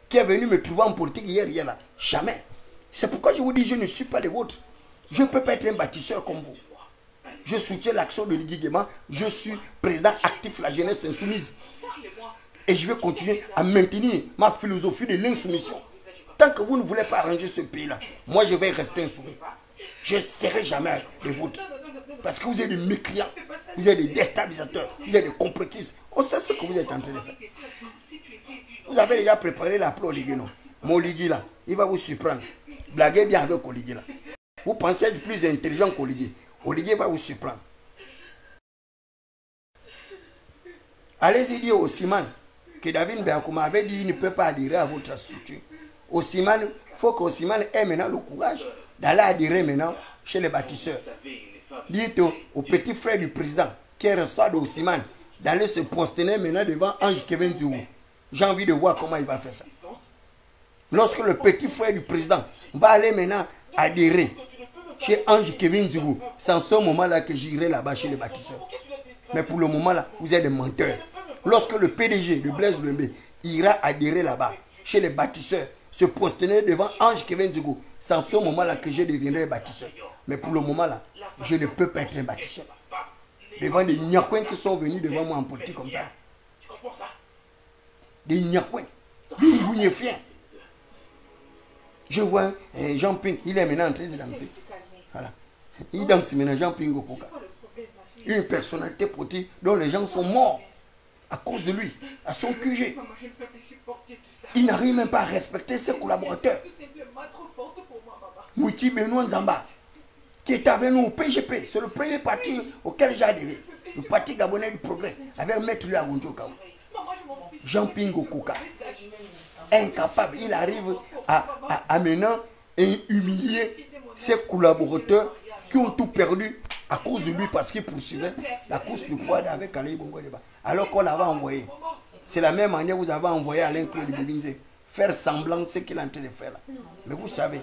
qui est venu me trouver en politique hier là? Jamais. C'est pourquoi je vous dis, je ne suis pas des vôtres. Je ne peux pas être un bâtisseur comme vous. Je soutiens l'action de Lydie Guéma. Je suis président actif de la jeunesse insoumise. Et je vais continuer à maintenir ma philosophie de l'insoumission. Tant que vous ne voulez pas arranger ce pays-là, moi je vais rester insoumis. Je ne serai jamais les vôtres. Parce que vous êtes des mécréants, vous êtes des déstabilisateurs, vous êtes des complotistes. On sait ce que vous êtes en train de faire. Vous avez déjà préparé la pro Oligui, non? Mon Oligui là, il va vous surprendre. Blaguez bien avec Oligui là. Vous pensez être plus intelligent qu'Oligui. Oligui va vous surprendre. Allez-y dire au Siman que David Beakouma avait dit qu'il ne peut pas adhérer à votre structure. Au Siman, il faut qu'au Siman ait maintenant le courage d'aller adhérer maintenant chez les bâtisseurs. Dites au petit frère du président qui est resté au Siman d'aller se prosterner maintenant devant Ange Kevin Diogo. J'ai envie de voir comment il va faire ça. Lorsque le petit frère du président va aller maintenant adhérer chez Ange Kevin Diogo, c'est en ce moment-là que j'irai là-bas chez les bâtisseurs. Mais pour le moment-là, vous êtes des menteurs. Lorsque le PDG de Blaise Lembe ira adhérer là-bas chez les bâtisseurs, se prosterner devant Ange Kevin Diogo, c'est en ce moment-là que je deviendrai bâtisseur. Mais pour le moment-là, je ne peux pas être un bâtisseur. Devant des Nyakouins qui sont venus devant moi en politique comme ça. Des Nyakouins, des Ngouyéfiens. Je vois Jean Ping, il est maintenant en train de danser. Voilà. Il danse maintenant, Jean Ping au Koka. Une personnalité politique dont les gens sont morts à cause de lui, à son QG. Il n'arrive même pas à respecter ses collaborateurs. Mouti Benoît Nzamba, qui est avec nous au PGP, c'est le premier parti auquel j'ai adhéré. Le parti gabonais du progrès, avec Maître Louis Agonjo Kao. Jean Pingo Koka. Incapable, il arrive à maintenant humilier ses collaborateurs qui ont tout perdu à cause de lui parce qu'il poursuivait la course du poids avec Alain Bongo Deba. Alors qu'on l'avait envoyé. C'est la même manière que vous avez envoyé Alain Claude Bibinze. Faire semblant de ce qu'il est en train de faire là. Mais vous savez,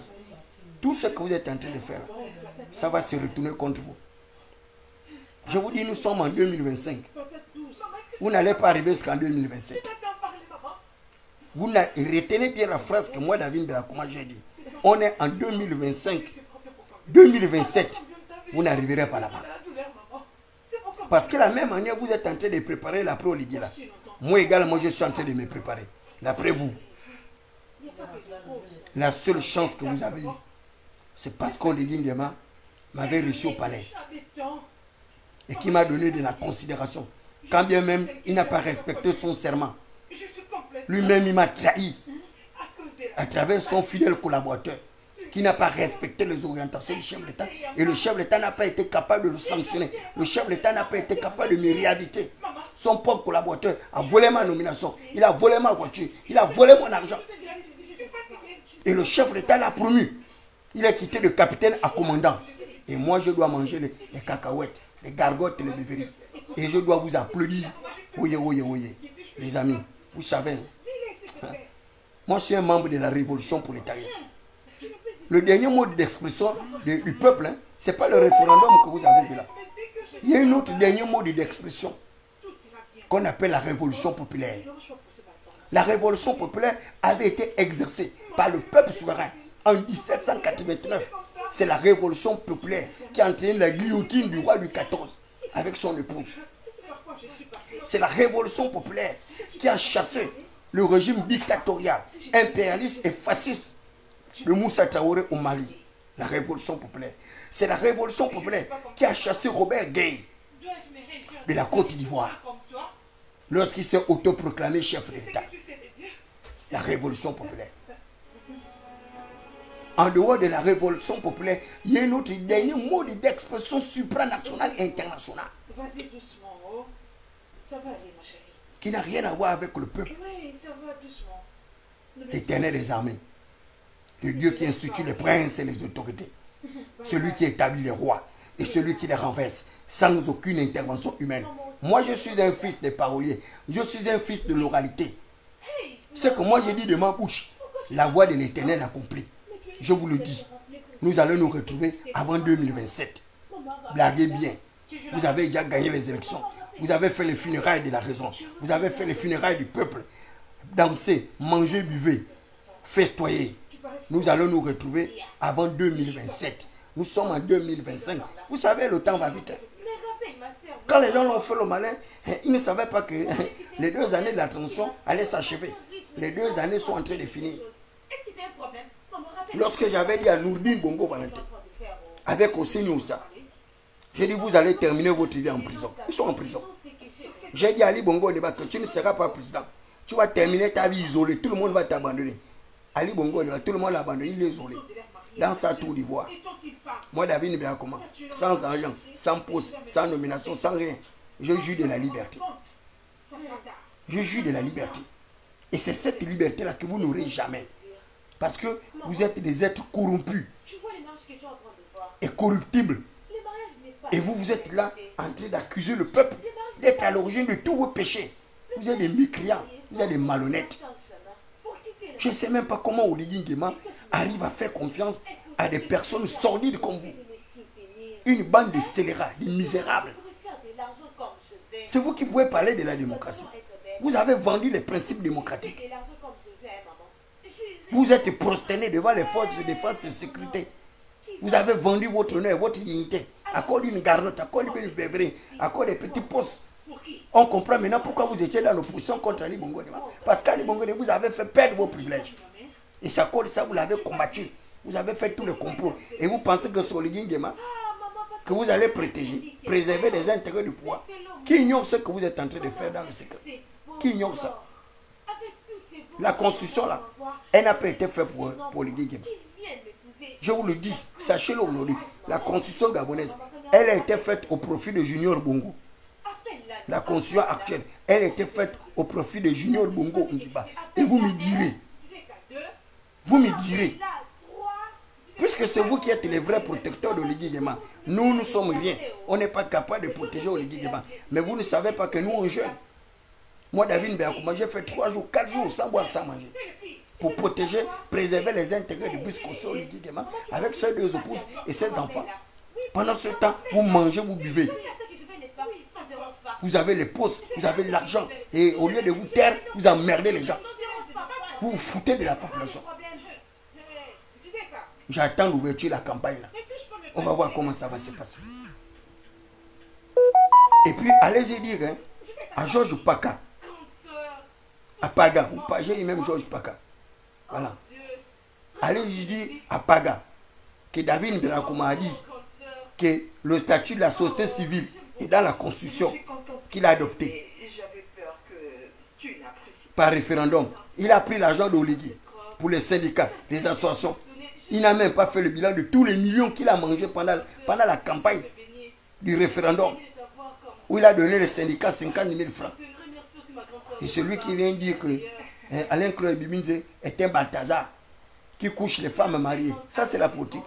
tout ce que vous êtes en train de faire là, ça va se retourner contre vous. Je vous dis, nous sommes en 2025. Vous n'allez pas arriver jusqu'en 2027. Vous retenez bien la phrase que moi, David Beakouma, j'ai dit. On est en 2025. 2027, vous n'arriverez pas là-bas. Parce que la même manière, vous êtes en train de préparer la pro Ligue là. Moi également, je suis en train de me préparer. D'après vous, la seule chance que vous avez eue, c'est parce qu'Oligui Nguema m'avait reçu au palais. Et qui m'a donné de la considération. Quand bien même, il n'a pas respecté son serment. Lui-même, il m'a trahi à travers son fidèle collaborateur qui n'a pas respecté les orientations du chef de l'État. Et le chef de l'État n'a pas été capable de le sanctionner. Le chef de l'État n'a pas été capable de me réhabiliter. Son propre collaborateur a volé ma nomination. Il a volé ma voiture. Il a volé mon argent. Et le chef de l'État l'a promu. Il a quitté de capitaine à commandant. Et moi, je dois manger les cacahuètes, les gargotes et les bévéries. Et je dois vous applaudir. Oye, oye, oye. Les amis, vous savez, moi, je suis un membre de la révolution prolétarienne. Le dernier mot d'expression du peuple, ce n'est pas le référendum que vous avez vu là. Il y a un autre dernier mot d'expression qu'on appelle la révolution populaire. La révolution populaire avait été exercée par le peuple souverain en 1789. C'est la révolution populaire qui a entraîné la guillotine du roi Louis XIV avec son épouse. C'est la révolution populaire qui a chassé le régime dictatorial, impérialiste et fasciste de Moussa Traoré au Mali. La révolution populaire. C'est la révolution populaire qui a chassé Robert Gueye de la Côte d'Ivoire lorsqu'il s'est autoproclamé chef de l'État. La révolution populaire. En dehors de la révolution populaire, il y a un autre dernier mode d'expression supranationale et internationale. Vas-y doucement, oh. Ça va aller, ma chérie. Qui n'a rien à voir avec le peuple. Oui, ça va doucement. L'Éternel des armées. Le Dieu qui institue les princes et les autorités. Celui qui établit les rois et celui qui les renverse sans aucune intervention humaine. Moi, je suis un fils des paroliers. Je suis un fils de l'oralité. Ce que moi, j'ai dit de ma bouche, la voix de l'Éternel accomplie. Je vous le dis, nous allons nous retrouver avant 2027. Blaguez bien. Vous avez déjà gagné les élections. Vous avez fait les funérailles de la raison. Vous avez fait les funérailles du peuple. Dansez, mangez, buvez, festoyez. Nous allons nous retrouver avant 2027. Nous sommes en 2025. Vous savez, le temps va vite. Mais rappelle, ma sœur. Quand les gens l'ont fait le malin, ils ne savaient pas que les 2 années de la transition allaient s'achever. Les 2 années sont en train de finir. Est-ce que c'est un problème? On me rappelle. Lorsque j'avais dit à Nourdine Bongo Valentin, avec Osseni Oussa, j'ai dit vous allez terminer votre vie en prison. Ils sont en prison. J'ai dit à Ali Bongo Neba que tu ne seras pas président. Tu vas terminer ta vie isolée. Tout le monde va t'abandonner. Ali Bongo Neba, tout le monde l'a abandonné. Il est isolé. Dans sa tour d'ivoire. Moi, David Nibéakoma, sans argent, sans poste, sans nomination, sans rien. Je jure de la liberté. Je jure de la liberté. Et c'est cette liberté-là que vous n'aurez jamais. Parce que vous êtes des êtres corrompus et corruptibles. Et vous, vous êtes là en train d'accuser le peuple d'être à l'origine de tous vos péchés. Vous êtes des mécréants, vous êtes des malhonnêtes. Je ne sais même pas comment Oligui Nguema arrive à faire confiance à des personnes sordides comme vous. Une bande de scélérats, de misérables. C'est vous qui pouvez parler de la démocratie. Vous avez vendu les principes démocratiques. Vous êtes prosterné devant les forces de défense et de sécurité. Vous avez vendu votre honneur, votre dignité. À cause d'une garlotte, à cause d'une février, à cause des petits postes. On comprend maintenant pourquoi vous étiez dans l'opposition contre Ali Bongo Ndima. Parce qu'Ali Bongo Ndima vous avez fait perdre vos privilèges. Et c'est à cause de ça que vous l'avez combattu. Vous avez fait tout le complot. Et vous pensez que sur Oligui Nguema, que vous allez protéger, préserver les intérêts du pouvoir. Qui ignore ce que vous êtes en train de faire dans le secret? Qui ignore ça? La constitution là, elle n'a pas été faite pour Oligui Nguema. Je vous le dis, sachez-le aujourd'hui. La constitution gabonaise, elle a été faite au profit de Junior Bongo. La constitution actuelle, elle a été faite au profit de Junior Bongo Ndiba. Et vous me direz, puisque c'est vous qui êtes les vrais protecteurs d'Oligui Nguema, nous ne sommes rien. On n'est pas capable de protéger Oligui Nguema. Mais vous ne savez pas que nous, on jeûne. Moi, David Nibéakoma, j'ai fait 3 jours, 4 jours sans boire, sans manger. Pour protéger, préserver les intérêts de Biscoso Oligui Nguema avec ses 2 épouses et ses enfants. Pendant ce temps, vous mangez, vous buvez. Vous avez les postes, vous avez l'argent. Et au lieu de vous taire, vous emmerdez les gens. Vous vous foutez de la population. J'attends l'ouverture de la campagne là. On va voir comment ça va se passer. Et puis, allez-y dire hein, à Georges Paka, à Paga, ou pas, j'ai dit même Georges Paka. Voilà. Allez-y dire à Paga que David Nibéakoma a dit que le statut de la société civile est dans la constitution qu'il a adoptée par référendum. Il a pris l'argent d'Oligui pour les syndicats, les associations. Il n'a même pas fait le bilan de tous les millions qu'il a mangés pendant la campagne du référendum, où il a donné les syndicats 50 000 francs. Et celui qui vient dire que Alain Claude Bibinze est un Balthazar qui couche les femmes mariées, ça c'est la politique.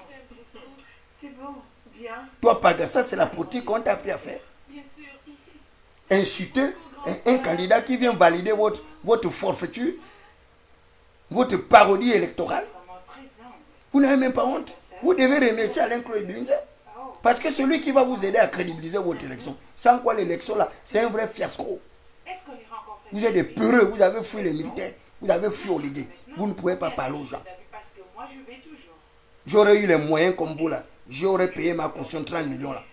Toi, Paga, ça c'est la politique qu'on t'a appris à faire. Insulter un candidat qui vient valider votre forfaiture, votre parodie électorale. Vous n'avez même pas honte. Vous devez remercier Alain Claude Bibinze. Parce que celui qui va vous aider à crédibiliser votre élection, sans quoi l'élection là, c'est un vrai fiasco. Vous êtes des peureux, vous avez fui les militaires, vous avez fui Oligui. Vous ne pouvez pas parler aux gens. J'aurais eu les moyens comme vous là. J'aurais payé ma caution 30 millions là.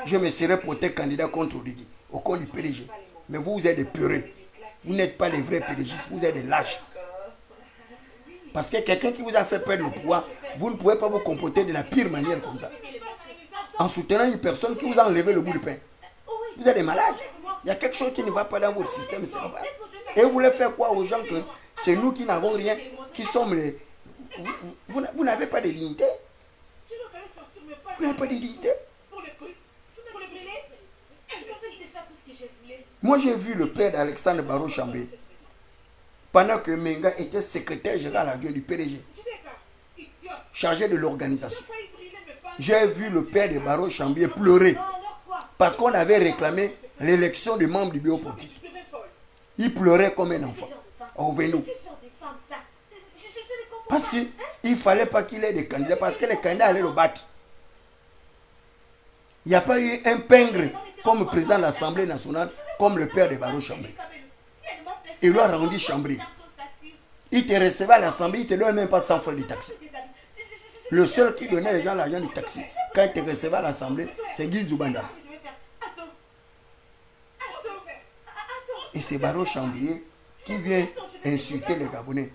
Je me serais porté candidat contre Oligui, au compte du PDG. Mais vous, vous êtes des peureux. Vous n'êtes pas les vrais PDGistes, vous êtes des lâches. Parce que quelqu'un qui vous a fait perdre le pouvoir, vous ne pouvez pas vous comporter de la pire manière comme ça. En soutenant une personne qui vous a enlevé le bout du pain. Vous êtes des malades. Il y a quelque chose qui ne va pas dans votre système cérébral. Et vous voulez faire quoi aux gens que c'est nous qui n'avons rien, qui sommes les... Vous n'avez pas de dignité. Vous n'avez pas de dignité. Moi, j'ai vu le père d'Alexandre Barreau Chambé pendant que Menga était secrétaire général adjoint du PDG, chargé de l'organisation. J'ai vu le père de Barreau Chambé pleurer parce qu'on avait réclamé l'élection des membres du bureau politique. Il pleurait comme un enfant au Vénou. Parce qu'il ne fallait pas qu'il ait des candidats, parce que les candidats allaient le battre. Il n'y a pas eu un pingre comme président de l'Assemblée nationale, comme le père de Barreau Chambé. Il lui a rendu Chambry. Il te recevait à l'Assemblée, il ne te donne même pas 100 francs de taxi. Le seul qui donnait les gens l'argent du taxi, quand il te recevait à l'Assemblée, c'est Guy Zoubanda. Et c'est Baro Chambrier qui vient insulter les Gabonais.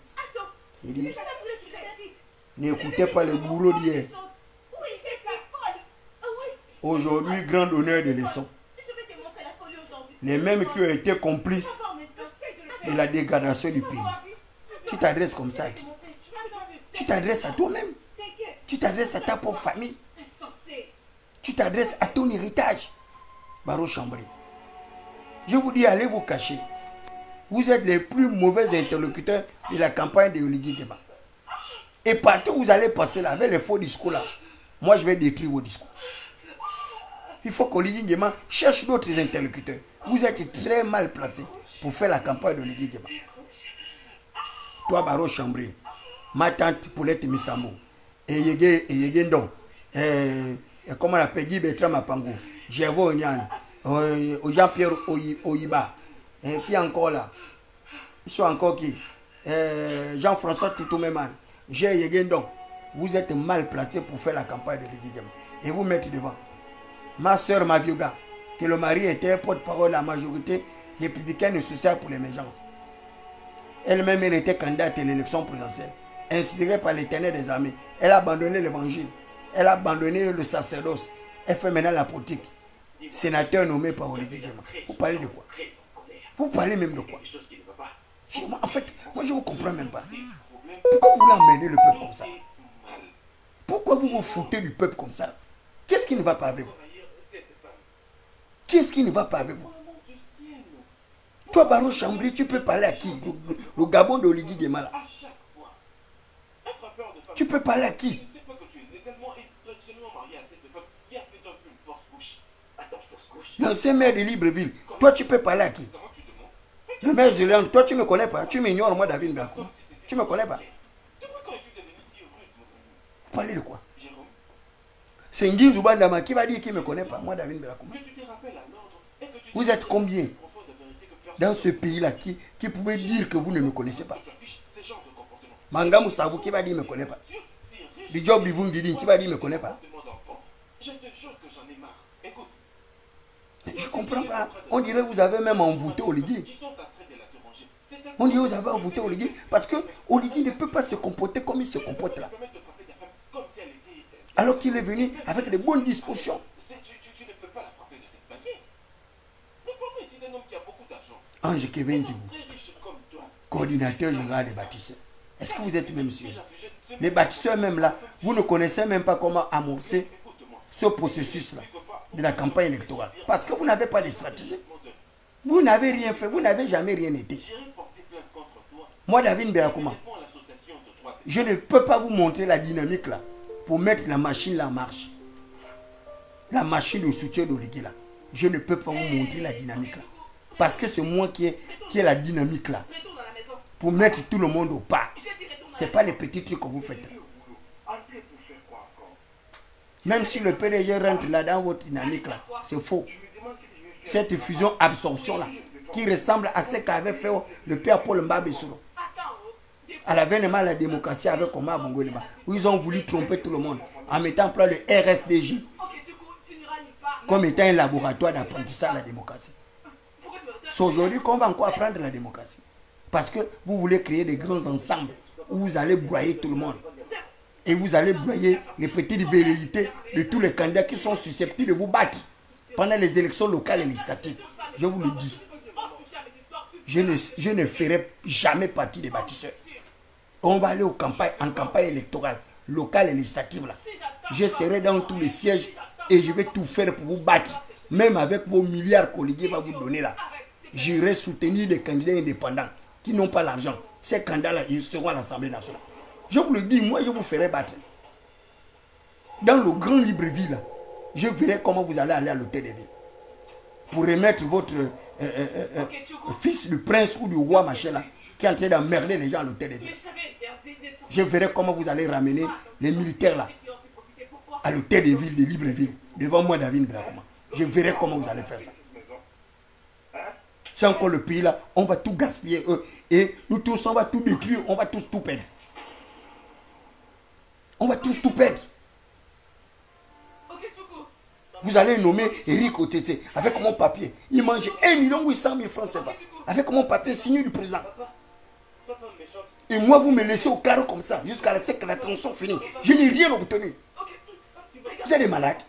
Il dit, n'écoutez pas le bourreau d'hier. Aujourd'hui, grand honneur de leçon. Les mêmes qui ont été complices de la dégradation du pays. Tu t'adresses comme ça à qui? Tu t'adresses à toi-même. Tu t'adresses à ta propre famille. Tu t'adresses à ton héritage. Baro Chambrier. Je vous dis, allez vous cacher. Vous êtes les plus mauvais interlocuteurs de la campagne de Oligui Nguema. Et partout où vous allez passer là, avec les faux discours là, moi je vais détruire vos discours. Il faut qu'Oligui Nguema cherche d'autres interlocuteurs. Vous êtes très mal placé pour faire la campagne d'Oligui Nguema. Toi, Baro Chambrier, ma tante Poulette Misambo, et Yegendon, comment on appelle Guy Bertrand Mapango, Gervais Onyan, Jean-Pierre Oyiba, qui est encore là? Ils sont encore qui? Jean-François Titoumeman, G. Yegendon. Vous êtes mal placé pour faire la campagne de Oligui Nguema. Et vous mettez devant. Ma soeur Mavioga, que le mari était porte-parole de la majorité républicaine et sociale pour l'émergence. Elle-même, elle était candidate à l'élection présidentielle. Inspirée par l'Éternel des armées. Elle a abandonné l'évangile. Elle a abandonné le sacerdoce. Elle fait maintenant la politique. Sénateur nommé par Oligui Nguema. Vous parlez de quoi? Vous parlez même de quoi? En fait, moi je ne vous comprends même pas. Pourquoi vous voulez emmerder le peuple comme ça? Pourquoi vous vous foutez du peuple comme ça? Qu'est-ce qui ne va pas avec vous? Qu'est-ce qui ne va pas avec vous? Toi, Baro Chambrier, tu peux parler à qui? Le Gabon de Oligui Nguema là. Tu peux parler à qui? L'ancien maire de Libreville, toi tu peux parler à qui? Le maire de Léon, toi tu ne me connais pas. Tu m'ignores moi, David Mbakuma. Tu ne me connais pas. Vous parlez de quoi? C'est Nguy Zoubandama qui va dire qu'il ne me connaît pas. Moi, David Mbakuma. Vous êtes combien dans ce pays-là qui pouvait dire que vous ne me connaissez pas? Mangamou Savou qui va dire qu'il ne me connaît pas? Le job de Vungidin qui va dire qu'il ne me connaît pas? Je ne comprends pas. On dirait que vous avez même envoûté Oligui. On dirait que vous avez envoûté Oligui parce que Oligui ne peut pas se comporter comme il se comporte là. Alors qu'il est venu avec de bonnes discussions. Ange Kevin Zibou, coordinateur général des bâtisseurs. Est-ce que vous êtes même sûr? Les bâtisseurs même là, vous ne connaissez même pas comment amorcer ce processus-là de la campagne électorale. Parce que vous n'avez pas de stratégie. Vous n'avez rien fait, vous n'avez jamais rien été. Moi, David Mbakuma, je ne peux pas vous montrer la dynamique là pour mettre la machine là en marche. La machine de soutien d'Oligui là. Je ne peux pas vous montrer la dynamique là. Parce que c'est moi qui ai la dynamique là. Pour mettre tout le monde au pas. Ce n'est pas les petits trucs que vous faites là. Même si le PDG rentre là dans votre dynamique là, c'est faux. Cette fusion-absorption là, qui ressemble à ce qu'avait fait le père Paul Mbabessouro. À l'avènement de la démocratie avec Omar Bongo Ndimba, où ils ont voulu tromper tout le monde en mettant en place le RSDJ comme étant un laboratoire d'apprentissage de la démocratie. C'est aujourd'hui qu'on va encore apprendre la démocratie. Parce que vous voulez créer des grands ensembles où vous allez broyer tout le monde. Et vous allez broyer les petites velléités de tous les candidats qui sont susceptibles de vous battre pendant les élections locales et législatives. Je vous le dis. Je ne ferai jamais partie des bâtisseurs. On va aller en campagne électorale, locale et législative là. Je serai dans tous les sièges et je vais tout faire pour vous battre. Même avec vos milliards qu'Oligui va vous donner là. J'irai soutenir des candidats indépendants qui n'ont pas l'argent. Ces candidats-là, ils seront à l'Assemblée nationale. Je vous le dis, moi je vous ferai battre. Dans le grand Libreville, là, je verrai comment vous allez aller à l'hôtel de ville. Pour remettre votre fils du prince ou du roi machin là, qui est en train d'emmerder les gens à l'hôtel de ville. Je verrai comment vous allez ramener les militaires là, à l'hôtel de ville de Libreville, devant moi, David Mbakuma. Je verrai comment vous allez faire ça. C'est encore le pays là, on va tout gaspiller eux. Et nous tous, on va tout détruire, on va tous tout perdre. On va tous tout perdre. Ok, Tchoukou. Vous allez nommer Eric Otete avec mon papier. Il mange 1 800 000 francs CFA. Avec mon papier signé du président. Pas femme méchante. Et moi, vous me laissez au carreau comme ça, jusqu'à ce que la transaction finisse. Je n'ai rien obtenu. Ok, tu me regardes. Vous êtes des malades.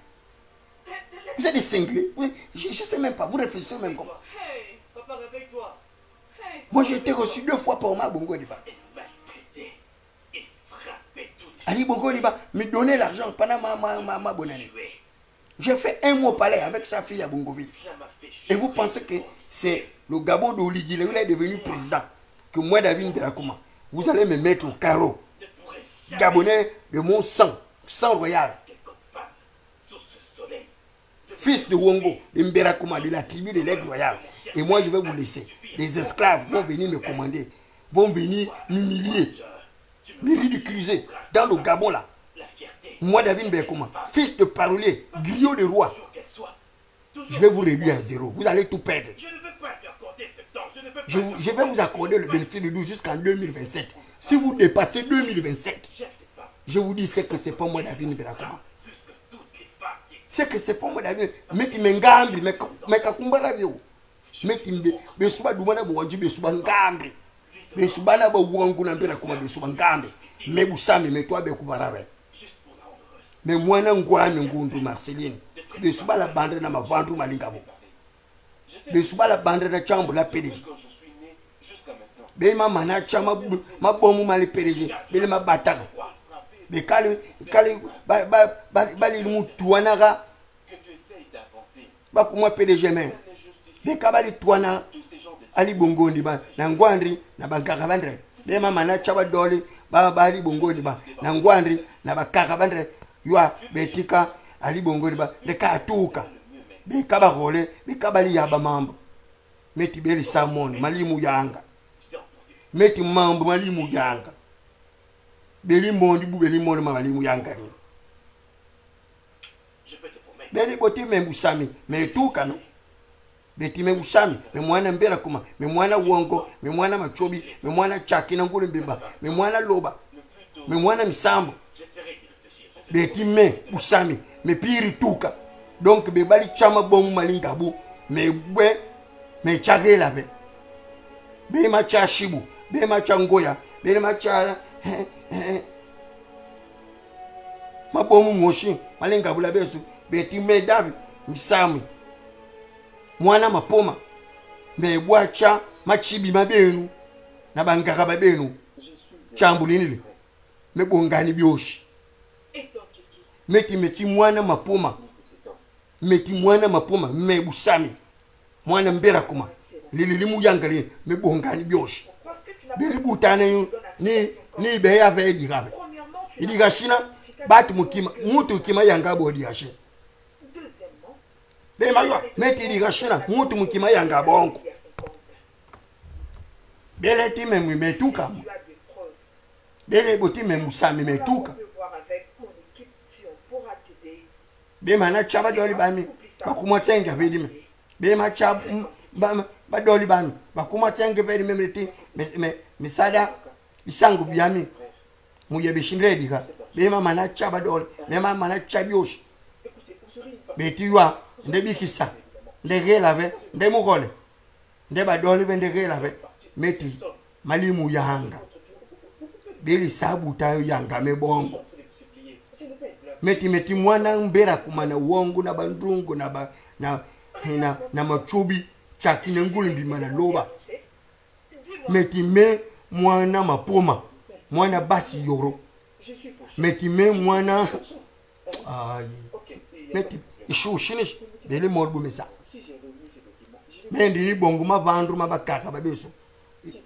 Vous êtes des cinglés. Je ne sais même pas. Vous réfléchissez même comment. Hey, papa, réveille-toi. Hey. Moi, j'ai été reçu 2 fois par Omar Bongo Diba. Elle m'a traité et frappé tout. Ali Bongo Diba me donnait l'argent pendant ma bonne année. J'ai fait 1 mois au palais avec sa fille à Bongoville. Ça m'a fait Et vous pensez que c'est le Gabon d'Oligui, où il est devenu président, que moi, David Berakouma, vous allez me mettre au carreau. ne pourrait jamais Gabonais de mon sang, sang royal, quelconque femme sous ce soleil. fils de Wongo, de Mberakouma, de la tribu de l'aigle royal. Et moi, je vais vous laisser. Les esclaves vont venir me commander, vont venir m'humilier, me ridiculiser dans le Gabon là. La fierté, Moi, David Berakouma, fils de parolier, griot de roi, toujours qu'elle soit. je vais vous réduire à 0. Vous allez tout perdre. Je ne veux pas t'accorder ce temps. Je ne veux pas. Je vais vous accorder le bénéfice de doute jusqu'en 2027. Si vous dépassez 2027, J'aime cette femme je vous dis c'est que c'est pas moi David Berakouma. plus que toutes les femmes qui C'est que c'est pas moi David. Mais qui m'engambre, mais kakumbara bio. Mais qui me suba dumana bwanji be suba ngambre. Be suba na ba wangu na Berakouma be suba ngambre. Mais busami mais toi be kubarabe. juste pour la rendre heureuse. Mais moi na ngwami ngundu Marceline. Be suba la bande na mavandu malingabo. Be suba la bande na chambre la PDG. Quand je suis né jusqu'à maintenant. Be ma manacha ma bomu mali PDG. Be ma bataka. Be kali bali mutuanaga Que tu essayes d'avancer. ba kuma PDG men. C'est juste Be kabali tuana tous ces gens de ali bongondi ba na ngwandri na bankaka bandre. Be ma manacha ba doli ba ali bongondi ba na ngwandri na bakaka bandre. Ywa betika ali bongondi ba de ka atuka. Be kaba role be kabali yaba mambo. Meti beli samoni malimu yanga. Meti mambo malimu yanga. Beli mondi bu beli mondi malimu yanga ni. je peux te promettre. Beli boti membusami me tuka no. Beti membusami me mwana mbera kuma me mwana wongo me mwana machobi me mwana chaki na ngulu mbimba me mwana loba me mwana misambo. J'essaierai d'y réfléchir. Beti me busami me piri tuka. Donc be bali chama bomu malingabu me bwe me chagela be. Be ma cha shibu be ma cha ngoya be ma cha mabomu moshi malingabu la besu beti me davi misami mwana mapoma me bwacha machibi mabenu na bangaka babenu chambulinile me bongani byoshi Et toi, Kiki, meti mwana mapoma meti mwana mapoma me busami mwana mbera kuma lilimu yangali me bongani byoshi parce que tu n'as beli butane ni be ya ve digabe premièrement, tu idiga shina batu mukima mutu kima yanga bodi yashi deuxièmement, be maywa meti idiga shina mutu mukima yanga bonko il y a son compte. bele time metuka Tu as des preuves. bele boti musami Nous metuka allons voir avec mon équipe si on pourra t'aider. be mana chaba doli bami bakuma tsenga bedime be ma chaba ba doli bami bakuma tsenga bedime meti misada bisangu byami muye bishindre diga be ma mana chaba doli be ma mana chabioshi beti ywa nde bikisa nde gelave nde mugole nde ba doli be nde gelave meti malimu yanga beli sabu tayo yanga me bongo meti mwana mbera kumana wongu na bandungu na ba na machubi chaki na ngulu mbimana loba meti me mwana mapoma mwana basi yoro meti me mwana ay meti ishushinish beli morbu mesa mendi ni bongo mavandu mabakaka babeso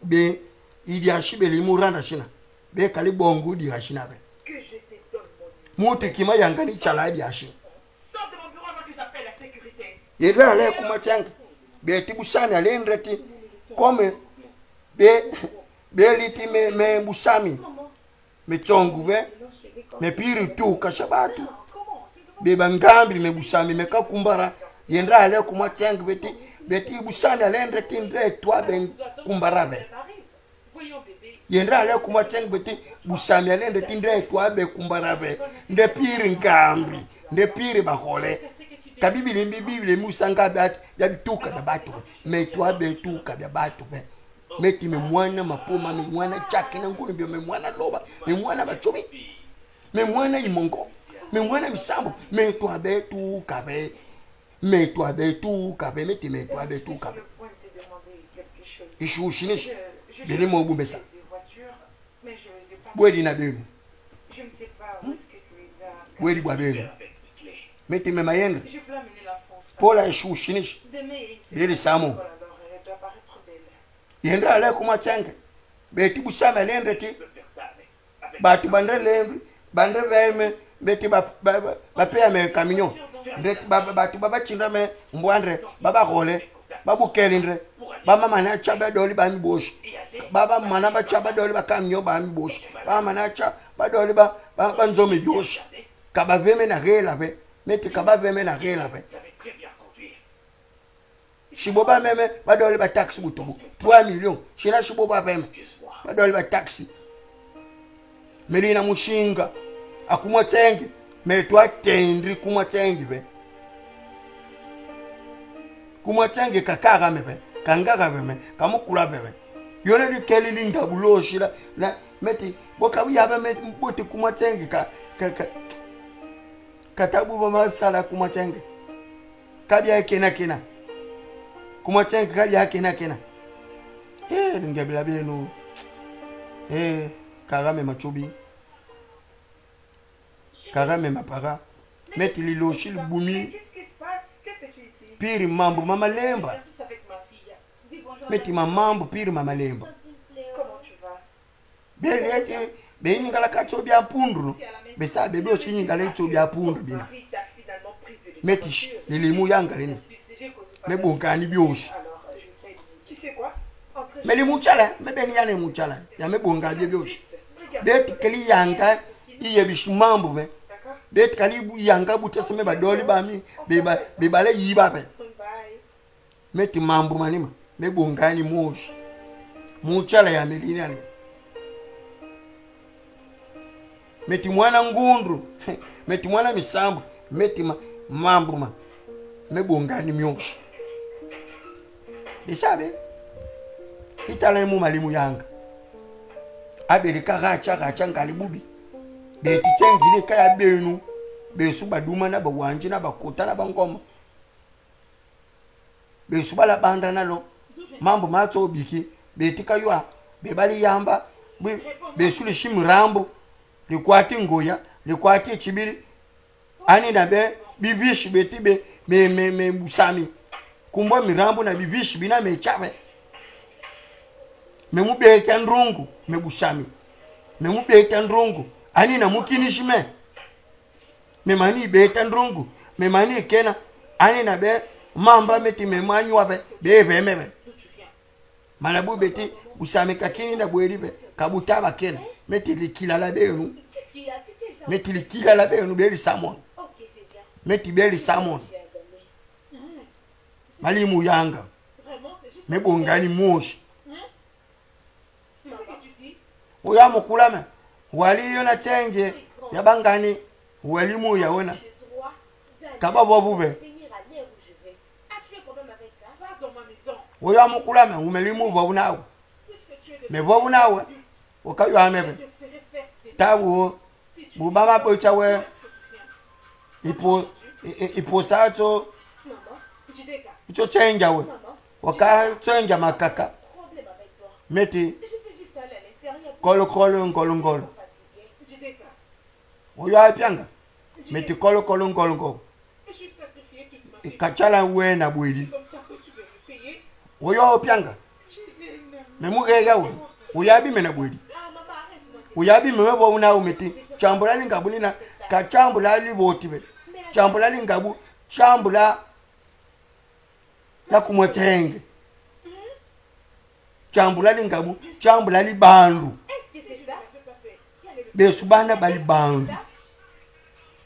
be idi ashibeli muranda shina be kali bongo di ashina be Que je te donne mon numéro. mutu kima yangani chala di ashi Sors de mon bureau avant que j'appelle la sécurité. yedra le kuma tsank be tibusani alendrati comme be liti me busami me tsongu be me piri tu kashabatu be bangambi me busami me kakumbara yendra le kuma tsank beti busani alendrati ndre toi ben kumbara be Arrive. Voyons bébé. yendra ale kuma tseng beti busami ale nde tindre to abe kumbarabe nde piri ngambi nde piri bahole kabibili bibili musanga bya bituka bya batu me to abe tuka bya batu be meti me mwana mapoma me mwana chake na ngulu me mwana loba me mwana bachobi me mwana imongo me mwana misambo me to abe tuka be me to abe tuka be meti me to abe tuka be ishushinish bele mo bumbesa bwedi na benu Je ne sais pas où est-ce que tu les as. bwedi bwa benu meti me mayenda Je veux amener la France. pola ishushinish Demain, il bele samo alors elle doit paraître belle. yendra ale kuma tsenge beti busama lendre ti batu bandre lembi bandre veme beti ba pe me camion ndeti batu baba chinda me mbwandre baba gole babu kelindre baba mana chaba doli ba mi bosh baba mana ba chaba doli ba camion ba mi bosh baba mana cha ba doli ba nzomi bosh kaba veme na gela be meti kaba veme na gela be shiboba meme ba doli ba taxi butubu 3 millions shina shiboba veme ba doli ba taxi melina mushinga akumwa tsenge metwa tendri kumwa tsenge be kumwa tsenge kakaka mebe kangaka beme kamukula beme yone likeli lindabuloshi la meti bokabu yabe meti mboti kumwa tsenge katabu ba masala kumwa tsenge kabya kena kumwa tsenge kabya kena lingebila benu karame machobi karame mapara meti liloshi libumi Qu'est-ce qui se passe? Que fais-tu ici? piri mambo mama lemba J'assiste avec ma fille. Dis bonjour. meti mamambo piri mama lemba Comment tu vas? beleti benyingala katso bya pundu besa bebe oshinyingala itso bya pundu bina Marie t'a finalement privé de meti lilimu yangaleni j'ai causé pas. mebongani byoshi Alors, j'essaie de... Tu sais quoi? Entrez. meli muchala mebeni yane muchala ya mebongani byoshi Regarde. beti kali yanga iye bishimambo be D'accord? beti kali yanga butese me badoli bami bebale yiba be Bye. meti mambo manima mebongani moshi muchala ya melini yani meti mwana ngundu meti mwana misambo meti mambo ma mebongani myoshi bisabe itala mu malimu yanga abeli kagacha ngalibubi beti tsengile kaya benu besu baduma na bawanji na bakota na bangoma besu bala banda nalo mambo matso biki beti kaywa bebali yamba besu le shimrambo likwati ngoya likwati chibiri ani na be bivishi beti be me busami kumbo mirambo na bivishi bina mechabe me mubeta ndrongo me busami me mubeta ndrongo ani na mukinishime me mani beta ndrongo me mani kena ani na be mamba meti me manyu wabe be meme manabu beti busami kakini na bweribe kabutaba kena meti likila la benu Qu'est-ce qu'il y a? C'est quel genre? meti likila la benu beli samon Ok, c'est bien. meti beli samon malimu yanga Vraiment, c'est juste... me bongani moshi Tu sais que tu dis? uya mukulame waliyo na tsenge yabangani walimu yawena Le droit d'aller kaba bobube venir à l'heure où je vais. As-tu un problème avec ça? Va dans ma maison. uya mukulame umelimu bobunawe Puisque tu es de... me bobunawe ukayo Je amebe te ferai faire des... tabu Si tu... bubama bocha we Rien. ipo satso Maman, Jideka. icho tsenja we maman, waka tsenja makaka problème avec toi. meti Je peux juste aller à l'intérieur pour kolokolo me ngolongolo fatiguer. Jideka. uyo apyanga meti kolokolo ngolongolo Et je suis sacrifié toute ma vie. kachala we na bwidi Comme ça que tu veux me payer. uyo opyanga Jideka. memugega we uyabi mena bwidi Ah, maman, arrête-moi. uyabi meme bobuna umeti chambula lingabulina kachambula libotibe chambula lingabu chambula na kumwetenge chambula lingabu chambula libandu Est-ce que c'est ça? besubana bali bandu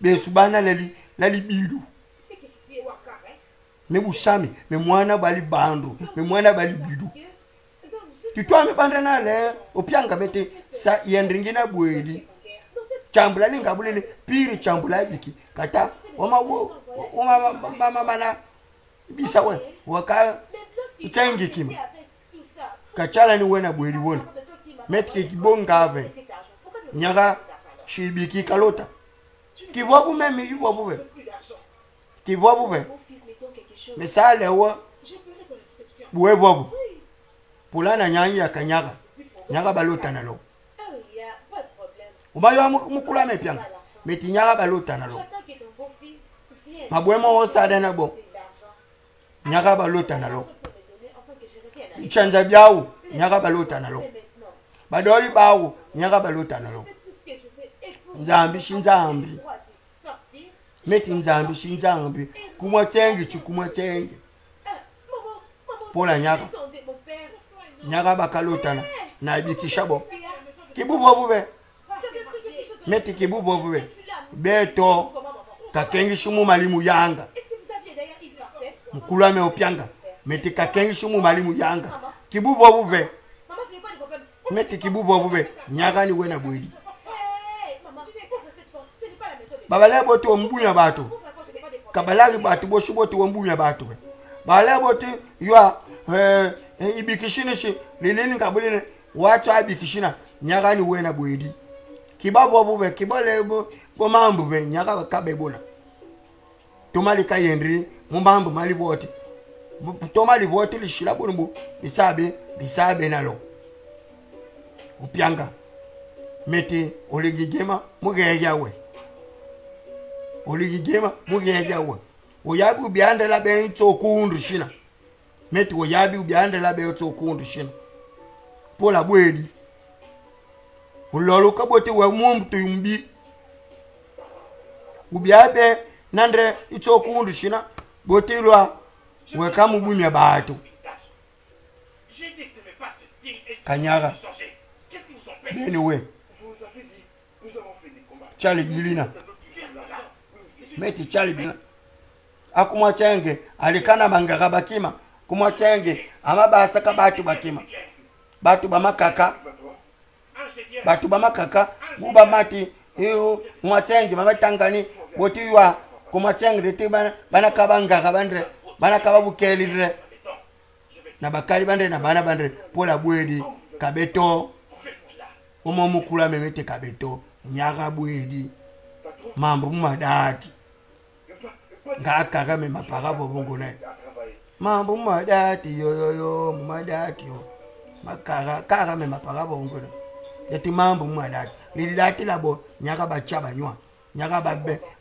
besubana lali bidu C'est que tu dis me busami me mwana bali bandu me mwana bali bidu que... Donc, je Tu toi me bandana le opianga mete sa yendringina bwedi. Chambula lingabulele piri chambula biki kata mama mana bisa we waka tsengi kima kachala ni wena bwedi wona metke kibonga ave nyaga shibiki kalota kivobu memi kivobu be kivobu be misale wa bwe bobu pulana nyanyi ya kanyaga nyaga balota nalo umayo mukula mepianga meti nyaga balota nalo mabwemo osada na bo nyaga balota nalo chanja biawo nyaga balota nalo badoli bawo nyaga balota nalo nzambi shinzambi meti nzambi shinzambi kumwa tenge pola nyaga bakalota na bikisha bo kibubo bube meti kibubo bube beto kakengi shumu malimu yanga mukulu ame opianga meti kakengi shumu malimu yanga kibubo bube meti kibubo bube nyaga ni wena bwedi babale boto ombunya bato kabalagi bato bo shuboto ombunya bato babale boto ywa ibikishina shi lilini kabulini watu abikishina nyaga ni wena bwedi kibabo bube kibale bo mambu be nyaga kabebona tomali kayendri mumambu mali bote tomali bote lishila bonumbu bisabe nalo upianga meti oligigema mugeyawe oyabi ubiande la be tsokundu shina meti oyabi ubiande la be tsokundu shina pola bwedi ulolo kabote we mumtu yumbi ubiabe nandre itsokundu shina botilwa we kamubumya bato kanyaga beni we Charlie Bilina meti Charlie Bilina akumwa chenge alikana mangara bakima kumwa chenge amabasa ka batu bakima batu bamakaka buba mati iyo mwachenge mabatangani botiwa kumachenge rete bana kabanga bandre bana kababukeli na bakali bandre na bana bandre pola bwedi kabeto omo mukula memete kabeto nyaga bwedi mambo madati ngaka kame mapaka bobongo na mambo madati yo madati yo makara kara me mapaka bobongo na yati mambo madati lidati labo nyaga bachaba nywa nyaga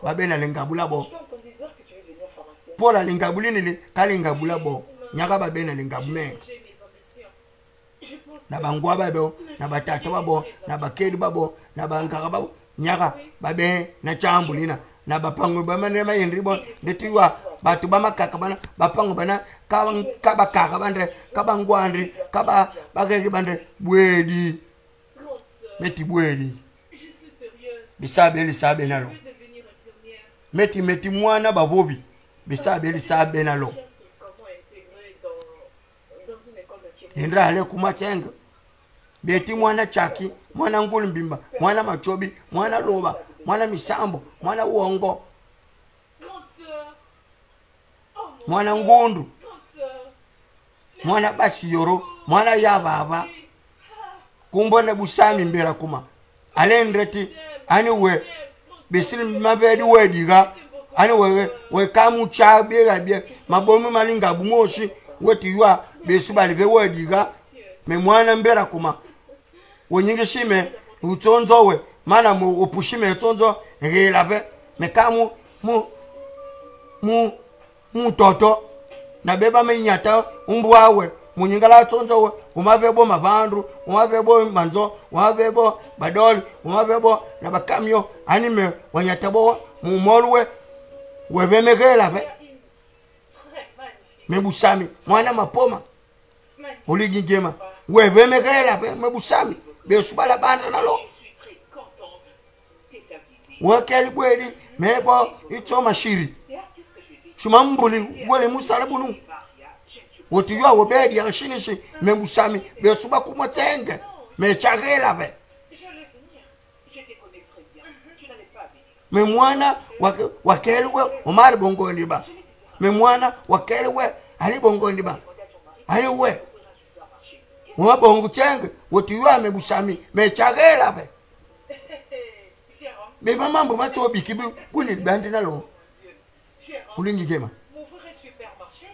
babe na lengabula bo pola lengabulini le kalengabula bo nyaga babe na lengabune na bangwa babo na batata babo na bakedi babo na bangara babo nyaga babe na chambulina na bapango bamane mayendri bon detiwa batu bamakaka bana bapango bana kabakaka bandre kabangwandri kaba bagege bandre bwedi meti bwedi bisabe nalo meti mwana babobi bisabe nalo indra ale kumachenga beti mwana chaki mwana ngulu mbimba mwana machobi mwana loba mwana misambo mwana uongo mwana ngundu mwana basiyoro mwana yababa kumbona busami mbera kuma alendreti ani we besil mabedi wediga ani we kamu cha bega bie mabomu malinga bumoshi weti ywa besubali be wediga me mwana mbera kuma wonyingi shime utonzo we mana mu opushime utonzo ngelabe me kamu mu toto na beba me nyata umbwawe munyingala tonzo we umavebo mabandu umavebo manzo umavebo badoli umavebo na bakamyo anime wanyatabo mu molwe webemegela be mebusami mwana mapoma oligingema webemegela be mebusami besubala banda nalo wakeli bwedi mebo ito mashiri shumambuli wole musala bunu Wotu yo obedi ya shinishi me musami be suba kuma tenge me chagela be. Je vais venir. Je te connais très bien. Tu n'allais pas venir. Me mwana wakelwe omari bongo ndiba. Me mwana wakelwe ali bongo ndiba. Ali we. Mwa bongo tenge wotu yo me musami me chagela be. Jérôme, Me mamambo macho bikibu kuni bandi na lo. Jérôme, Kulingi gema. m'ouvrir un supermarché?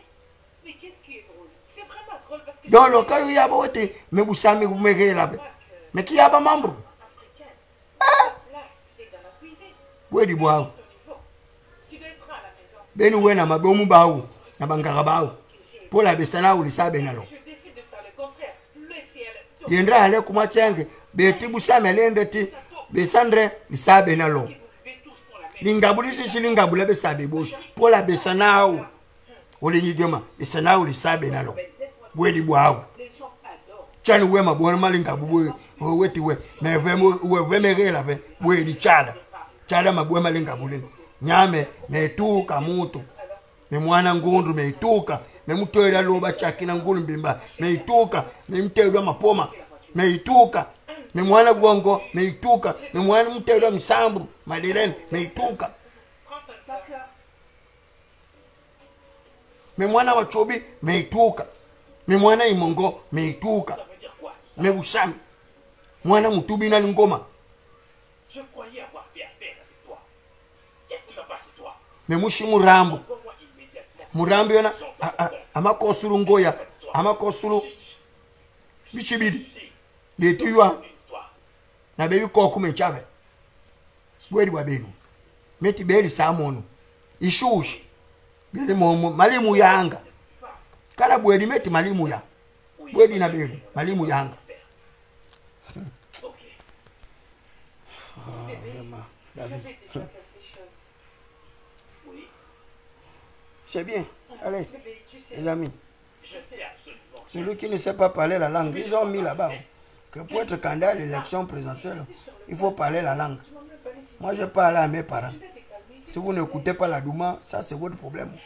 Mais qu'est-ce qui est drôle? C'est vraiment drôle parce que Dans le cas où il y a wote me musami kumegela be. Me kiyaba mambo. africaine. La place est dans la cuisine. We di bwa. Ton niveau. Tu dois être à la maison. Beni wena mabomu bawo na bangara bawo pola besana ulisabe nalo Je décide de faire le contraire. Le ciel. yendra ale kuma chenge beti busame lende ti besandre lisabe nalo Vous vivez tous dans la même. lingabulisi shilingabula besabe bosh pola besana u olinyigema besana ulisabe nalo bwedi bwawo Les gens adorent. chani wema bona malingabu weti we mevemo we vemegela be bwedi chada mabwe malingabulini nyame netuka mutu ne mwana ngundu meituka nemutwera loba chakina ngulu mbimba meituka nemtedwa mapoma meituka ne mwana gongo meituka ne mwana mtedwa msambu madireni meituka Prends son temps. me mwana wa chobi meituka me mwana imongo meituka Ça veut dire quoi? me busami mwana mutubi na ngoma Je croyais avoir fait affaire avec toi. Qu'est-ce qui va passer toi? me mushimu rambu Envoie-moi immédiatement. murambi yona amakosulu ngoya amakosulu bichibidi detuywa Une histoire. na bebi koku mechabe bwedi wa benu meti beli samonu ishushi beli momo malimu yanga kana bwedi meti malimu ya bwedi na benu malimu yanga Ok. vraiment Je David vais te faire quelque chose. Oui, c'est bien allez bébé, tu sais. les amis Je sais absolument. celui qui ne sait pas parler la langue ils ont mis là-bas que pour être candidat à l'élection présidentielle il faut parler la langue. Tu m'as même pas laissé. Moi je parle à mes parents. Je vais te calmer. Si vous n'écoutez pas la Douma, ça c'est votre problème.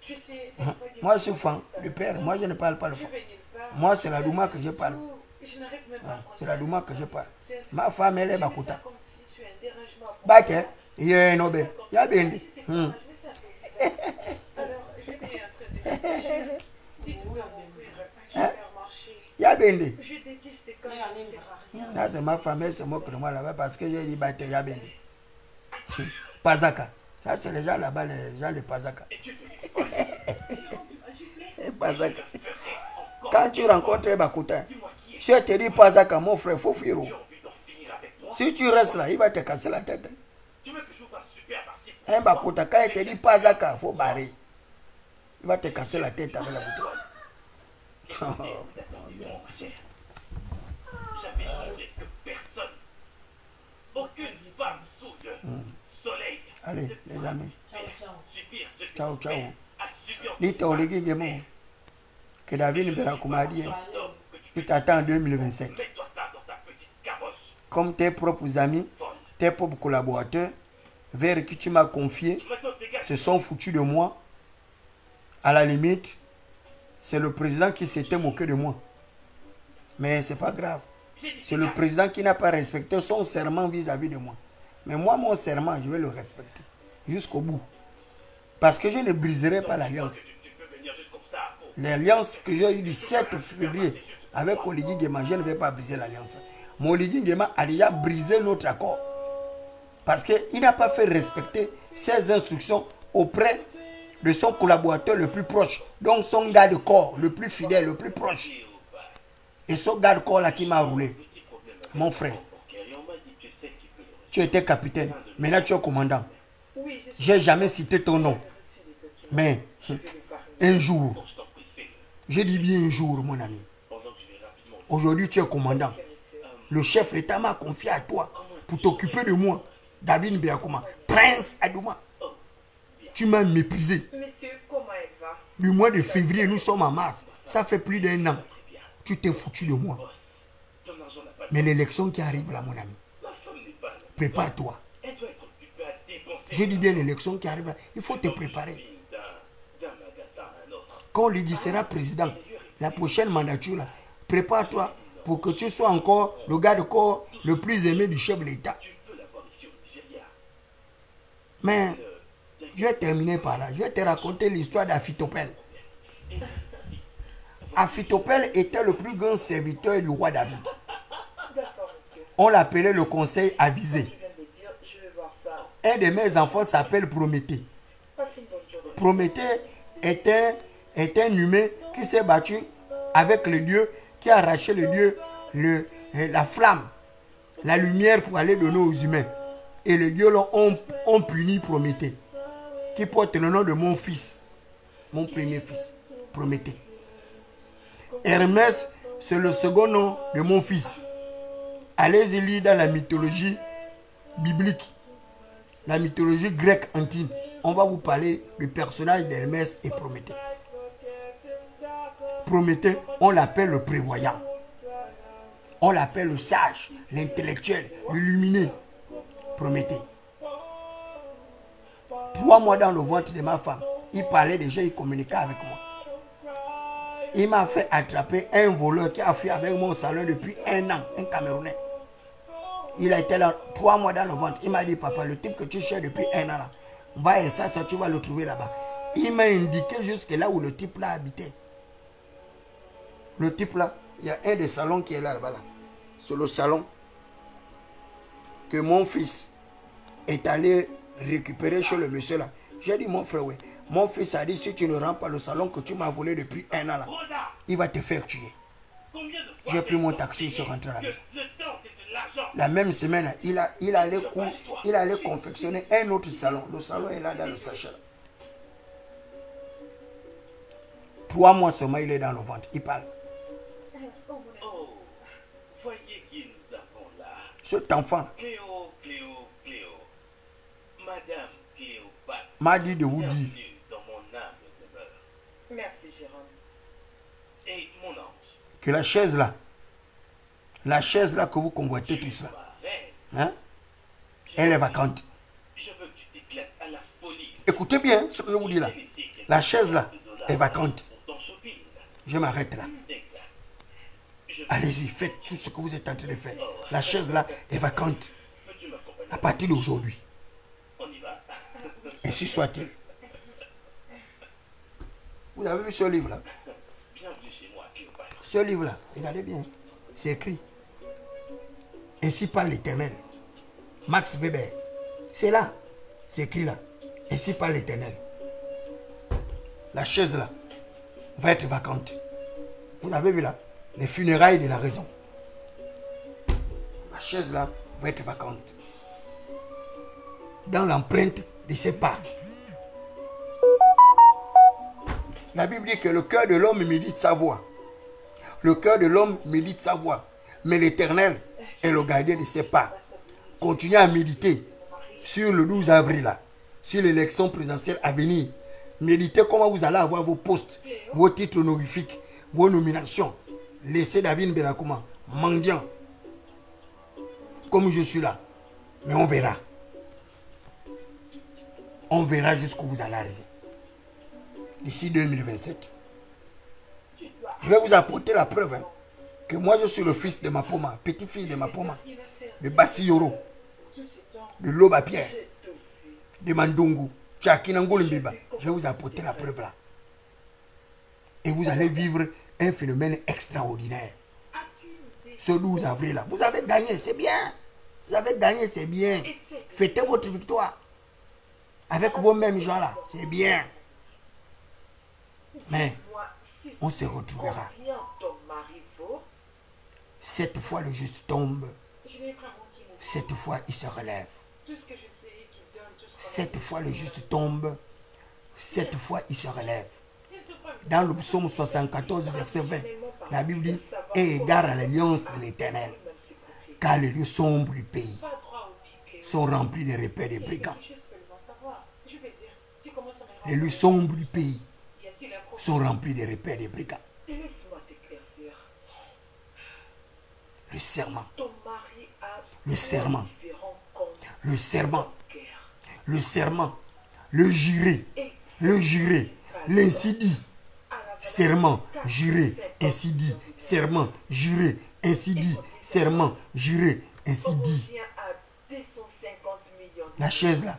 Tu sais, c'est pas du Moi je suis fan du père, moi je ne parle pas le Je fan. vais nulle part. Moi c'est la Douma que je parle. Je n'arrive même pas à prendre. C'est la Douma que je parle. C'est Ma femme elle est ça Bakuta. comme si tu as un dérangement. Bake, yé nobe, ya bendi. C'est pas grave, je vais s'appeler. Alors, j'étais en train de dire, si tu peux m'ouvrir un supermarché, Ya bendi. je déteste quand je ne sers à rien. Là c'est ma femme, elle se moque de moi là-bas parce que j'ai dit bate ya bendi. Pazaka. Ça c'est les gens là-bas, les gens de Pazaka. Pazaka. Quand tu rencontres Bakuta, si tu te dis Pazaka, mon frère, faut fuir. Si tu restes là, il va te casser la tête. Tu veux que j'ouvre un supermarché? Un Bakuta, quand il te dit Pazaka, il faut barrer. Il va te casser la tête avec la bouteille. J'avais juré que personne, aucune femme sous le soleil, Allez, les amis. subir ce que Ciao, ciao. a subi en Dites au Légui Guémon que David Berakouma a dit il t'attend en 2027. mets-toi ça dans ta petite caboche Comme tes propres amis, folle. tes propres collaborateurs, vers qui tu m'as confié, Maintenant, dégage. se sont foutus de moi. À la limite, c'est le président qui s'était moqué de moi. Mais c'est pas grave. J'ai dit, C'est le président qui n'a pas respecté son serment vis-à-vis de moi. Mais moi, mon serment, je vais le respecter jusqu'au bout. Parce que je ne briserai pas l'alliance. tu peux venir juste comme ça. Pour... L'alliance que j'ai eue du 7 février avec Oligui Nguema, je ne vais pas briser l'alliance. Mais Oligui Nguema a déjà brisé notre accord. Parce qu'il n'a pas fait respecter ses instructions auprès de son collaborateur le plus proche. Donc son garde-corps le plus fidèle, le plus proche. Et ce garde-corps là qui m'a roulé. Mon frère, Et on m'a dit, tu sais qui peut le tu étais capitaine. Maintenant tu es commandant. Oui, je J'ai jamais cité ton nom. Mais un jour, je t'en prie, fais-le. je dis bien un jour mon ami. Pendant que je vais rapidement. Aujourd'hui, tu es commandant. Le chef l'État m'a confié à toi pour t'occuper de moi. David Berakouma, prince Adouma. Tu m'as méprisé. Monsieur, comment elle va? Le mois de février, nous sommes en mars. Ça fait plus d'1 an. Tu t'es foutu de moi. Ton argent n'a pas de... Mais l'élection qui arrive là, mon ami, Ma femme n'est pas là. prépare-toi. Elle doit être occupée à dépenser Je dis bien l'élection qui arrive là. Il faut te préparer. d'un magasin à un autre. Quand lui dit sera président, la prochaine mandature, là, prépare-toi pour que tu sois encore le garde-corps le plus aimé du chef de l'État. Mais je vais terminer par là. Je vais te raconter l'histoire d'Aphitophel. Aphitophel était le plus grand serviteur du roi David. On l'appelait le conseil avisé. Un de mes enfants s'appelle Prométhée. Prométhée est un humain qui s'est battu avec le Dieu, qui a arraché le Dieu, la flamme, la lumière pour aller donner aux humains. Et les dieux ont puni Prométhée, qui porte le nom de mon fils, mon premier fils, Prométhée. Hermès, c'est le second nom de mon fils. Allez-y lire dans la mythologie biblique, la mythologie grecque antique. On va vous parler du personnage d'Hermès et Prométhée. Prométhée, on l'appelle le prévoyant. On l'appelle le sage, l'intellectuel, l'illuminé. Prométhée. 3 mois dans le ventre de ma femme, il parlait déjà, il communiquait avec moi. Il m'a fait attraper un voleur qui a fui avec moi au salon depuis 1 an, un Camerounais. Il a été là 3 mois dans le ventre. Il m'a dit, papa, le type que tu cherches depuis 1 an là, va et ça, tu vas le trouver là-bas. Il m'a indiqué jusque là où le type là habitait. Le type là, il y a un des salons qui est là-bas. Là. C'est le salon que mon fils est allé récupérer chez le monsieur là. J'ai dit, mon frère, oui. Mon fils a dit, si tu ne rends pas le salon que tu m'as volé depuis 1 an là, il va te faire tuer. J'ai pris mon taxi, je suis rentré à la maison. La même semaine, il allait confectionner un autre salon. Le salon est là dans le sachet. 3 mois seulement, il est dans le ventre. Il parle. Cet enfant m'a dit de vous dire. Merci, Jérôme. Et mon ange. Que la chaise là que vous convoitez tous là, hein, elle est vacante. Écoutez bien ce que je vous dis là. La chaise là est vacante. Je m'arrête là. Allez-y, faites tout ce que vous êtes en train de faire. La chaise là est vacante. À partir d'aujourd'hui. Ainsi soit-il. Vous avez vu ce livre là? Ce livre là, regardez bien. C'est écrit. Ainsi parle l'Éternel. Max Weber. C'est là. C'est écrit là. Ainsi parle l'Éternel. La chaise là va être vacante. Vous avez vu là? Les funérailles de la raison. La chaise là va être vacante. Dans l'empreinte de ses pas. La Bible dit que le cœur de l'homme médite sa voix. Le cœur de l'homme médite sa voix. Mais l'Éternel est le gardien de ses pas. Continuez à méditer sur le 12 avril, là, sur l'élection présidentielle à venir. Méditez comment vous allez avoir vos postes, vos titres honorifiques, vos nominations. Laissez David Mbelakouma, mendiant, comme je suis là. Mais on verra. On verra jusqu'où vous allez arriver. D'ici 2027. Je vais vous apporter la preuve hein, que moi je suis le fils de Mapoma, petit-fils de Mapoma, de Bassiyoro, de Loba Pierre, de Mandungu, Tchakinangolumbiba. Je vais vous apporter la preuve là. Et vous allez vivre un phénomène extraordinaire. Ce 12 avril là. Vous avez gagné, c'est bien. Vous avez gagné, c'est bien. Fêtez votre victoire. Avec vos mêmes gens là, c'est bien. Mais on se retrouvera. Cette fois le juste tombe. Cette fois il se relève. Cette fois le juste tombe. Cette fois il se relève. Dans le psaume 74 verset 20, la Bible dit « Et égard à l'alliance de l'Éternel, car les lieux sombres du pays sont remplis de repères des brigands. » Les lieux sombres du pays sont remplis de repères des brigands. Le serment. Le serment. Le serment. Le serment. Le juré. Le juré. L'incidit. serment, juré, ainsi dit, serment, juré, ainsi dit, serment, juré, ainsi dit. Revient à 250 millions. La chaise là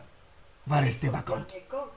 va rester vacante. Et quand